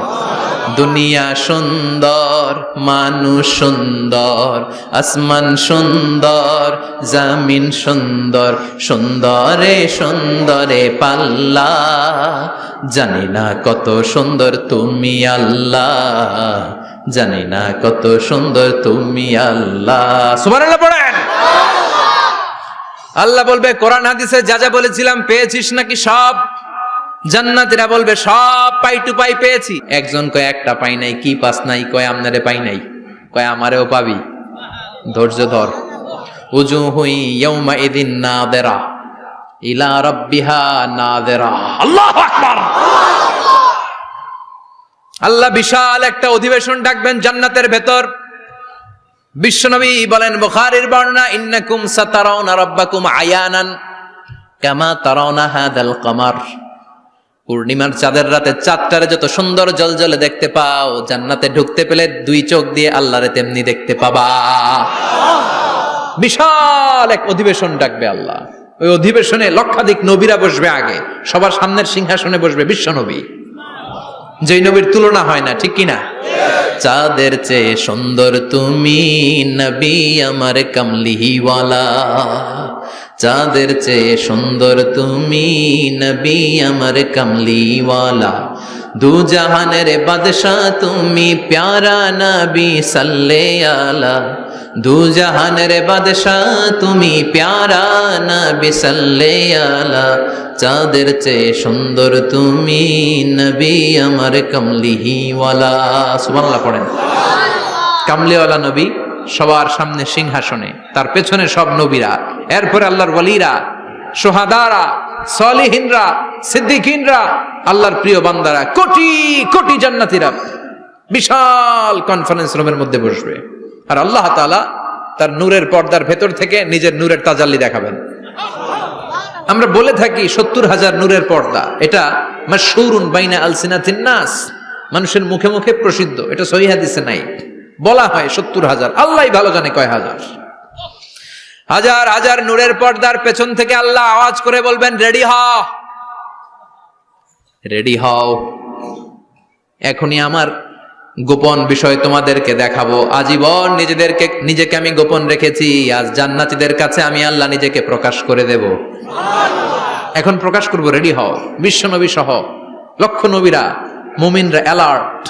দুনিয়া সুন্দর, মানুষ সুন্দর, আসমান সুন্দর, জামিন সুন্দর, সুন্দরে সুন্দরে পাল্লা, জানি না কত সুন্দর তুমি আল্লাহ, জানি না কত সুন্দর তুমি আল্লাহ। সুবহানাল্লাহ পড়েন। আল্লাহ বলবে কোরআন হাদিসে যা যা বলেছিলাম পেয়েছিস নাকি সব? জান্নাতীরা বলবে সব পাই টু পাই পেয়েছি। একজন কয় একটা পাই নাই। কি পাস নাই? কয় আমনারে পাই নাই। কয় আমারেও পাবি, ধৈর্য ধর। উজুহু ইয়াউমা ইদিন নাযিরা ইলা রাব্বিহা নাযিরা। আল্লাহু আকবার। আল্লাহ বিশাল একটা অধিবেশন ডাকবেন জান্নাতের ভেতর। বিশ্বনবী বলেন বুখারীর বর্ণনা, ইন্নাকুম সাতারাউনা রাব্বাকুম আয়ানান কামা তারাউনা হাদাল কমার। পূর্ণিমার চাঁদের রাতে চাঁদটারে যত সুন্দর জলজলে দেখতে পাও, জান্নাতে ঢুকতে পেলে দুই চোখ দিয়ে আল্লাহরে তেমনি দেখতে পাবা। বিশাল এক অধিবেশন ডাকবে আল্লাহ। ওই অধিবেশনে লক্ষাধিক নবীরা বসবে। আগে সবার সামনের সিংহাসনে বসবে বিশ্বনবী, যেই নবীর তুলনা হয় না, ঠিক কিনা? চাঁদের চেয়ে সুন্দর তুমি নবী আমার কামলিওয়ালা, চাঁদের চেয়ে সুন্দর তুমি নবী আমার কামলিওয়ালা, দু জাহানের বাদশাহ তুমি প্যারা নবী সাল্লে আলা, দু জাহানের বাদশাহ তুমি প্যারা নবী সাল্লে আলা, চাঁদের চেয়ে সুন্দর তুমি নবী আমার কামলিওয়ালা। সুবহানাল্লাহ পড়েন। কামলিওয়ালা নবী সবার সামনে সিংহাসনে, তার পেছনে সব নবীরা, এরপরে আল্লাহর ওয়ালিরা, শুহাদারা, সালিহিনরা, সিদ্দিকিনরা, আল্লাহর প্রিয় বান্দারা, কোটি কোটি জান্নাতীরা বিশাল কনফারেন্স রুমের মধ্যে বসবে। আর আল্লাহ তাআলা তার নূরের পর্দার ভেতর থেকে নিজের নূরের তাজাল্লি দেখাবেন। আমরা বলে থাকি 70,000 নূরের পর্দা, এটা মাশহুরুন বাইনা আলসিনাতিন নাস, মানুষের মুখে মুখে প্রসিদ্ধ। এটা সহিহ হাদিসে নাই, বলা হয় 70,000, আল্লাহই ভালো জানে কয় হাজার। হাজার হাজার নূরের পর্দার পেছন থেকে আল্লাহ আওয়াজ করে বলবেন রেডি হও, রেডি হও, এখনই আমার গোপন বিষয় তোমাদেরকে দেখাবো। আজীবন নিজেকে আমি গোপন রেখেছি, আজ জান্নাতীদের কাছে আমি আল্লাহ নিজেকে প্রকাশ করে দেব। এখন প্রকাশ করব, রেডি হও। বিশ্ব নবী সহ লক্ষ নবীরা, মুমিনরা অ্যালার্ট,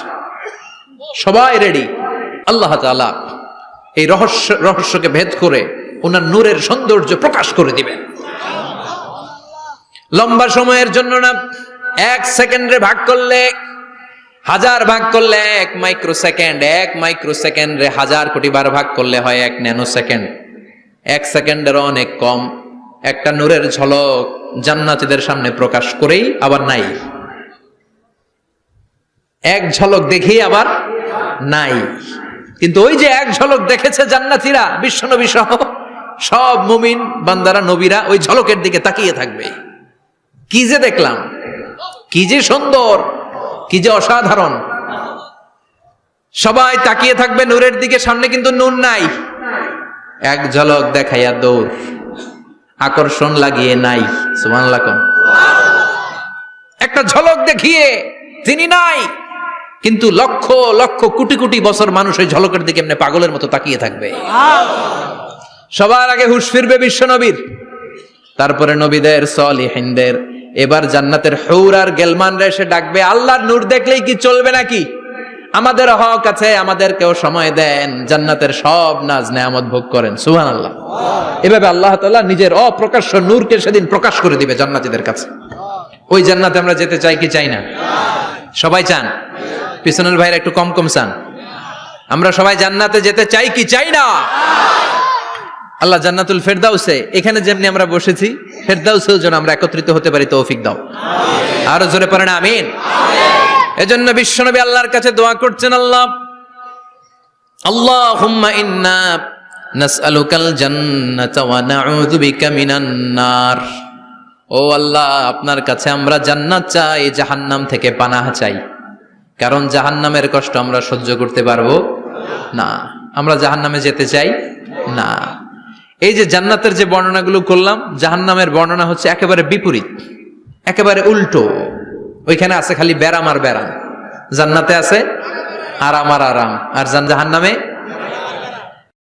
সবাই রেডি। আল্লাহ তাআলা এই রহস্যকে ভেদ করে ওনার নূরের সৌন্দর্য প্রকাশ করে দিবেন। লম্বা সময়ের জন্য না, 1 সেকেন্ডে ভাগ করলে, হাজার ভাগ করলে 1 মাইক্রোসেকেন্ড, 1 মাইক্রোসেকেন্ডে 1000 কোটি বার ভাগ করলে হয় 1 ন্যানো সেকেন্ড। 1 সেকেন্ডের অনেক কম একটা নূরের ঝলক জান্নাতীদের সামনে প্রকাশ করেই আবার নাই। এক ঝলক দেখি আবার নাই। কিন্তু ওই যে এক ঝলক দেখেছে জান্নাতীরা, বিশ্বনবী সহ সব মুমিন বান্দারা, নবীরা ওই ঝলকের দিকে তাকিয়ে থাকবে। কি যে দেখলাম, কি যে সুন্দর, কি যে অসাধারণ। সবাই তাকিয়ে থাকবে নূরের দিকে, সামনে কিন্তু নূর নাই। এক ঝলক দেখাইয়া দৌড়, আকর্ষণ লাগিয়ে নাই। সুবহানাল্লাহ। একটা ঝলক দেখিয়ে তিনি নাই, কিন্তু লক্ষ লক্ষ কোটি কোটি বছর মানুষ ওই ঝলকের দিকে এমনি পাগলের মতো তাকিয়ে থাকবে। সবার আগে হুঁশ ফিরবে বিশ্ব নবীর, তারপরে নবীদের, সলিহিনদের। এবার জান্নাতের হুর আর গেলমানরা এসে ডাকবে, আল্লাহর নূর দেখলেই কি চলবে নাকি? আমাদের হক আছে, আমাদেরকেও সময় দেন, জান্নাতের সব নাজ নেয়ামত ভোগ করেন। সুবহানাল্লাহ। এভাবে আল্লাহ তাআলা নিজের অপ্রকাশ্য নূরকে সেদিন প্রকাশ করে দিবে জান্নাতীদের কাছে। ওই জান্নাতে আমরা যেতে চাই কি চাই না? সবাই চান? পিছনের ভাইরা একটু কম কম চান। আমরা সবাই জান্নাতে যেতে চাই কি চাই না? আল্লাহ জান্নাতুল ফেরদাউসে, এখানে যেমনি আমরা বসেছি, ফেরদাউসেও যেন আমরা একত্রিত হতে পারি, তৌফিক দাও। আরো জোরে পড়েন আমিন। এজন্য বিশ্বনবী আল্লাহর কাছে দোয়া করছেন, আল্লাহ আল্লাহুম্মা ইন্না নাসআলুকাল জান্নাতা ওয়া নাউযু বিকা মিনান নার। ও আল্লাহ, আপনার কাছে আমরা জান্নাত চাই, জাহান্নাম থেকে পানাহ চাই। কারণ জাহান্নামের কষ্ট আমরা সহ্য করতে পারবো না। আমরা জাহান্নামে যেতে চাই না। এই যে জান্নাতের যে বর্ণনাগুলো করলাম, জাহান্নামের বর্ণনা হচ্ছে একেবারে বিপরীত, একেবারে উল্টো। ওইখানে আছে খালি ব্যারাম আর ব্যারাম, জান্নাতে আছে আরাম আর আরাম, আর জাহান্নামে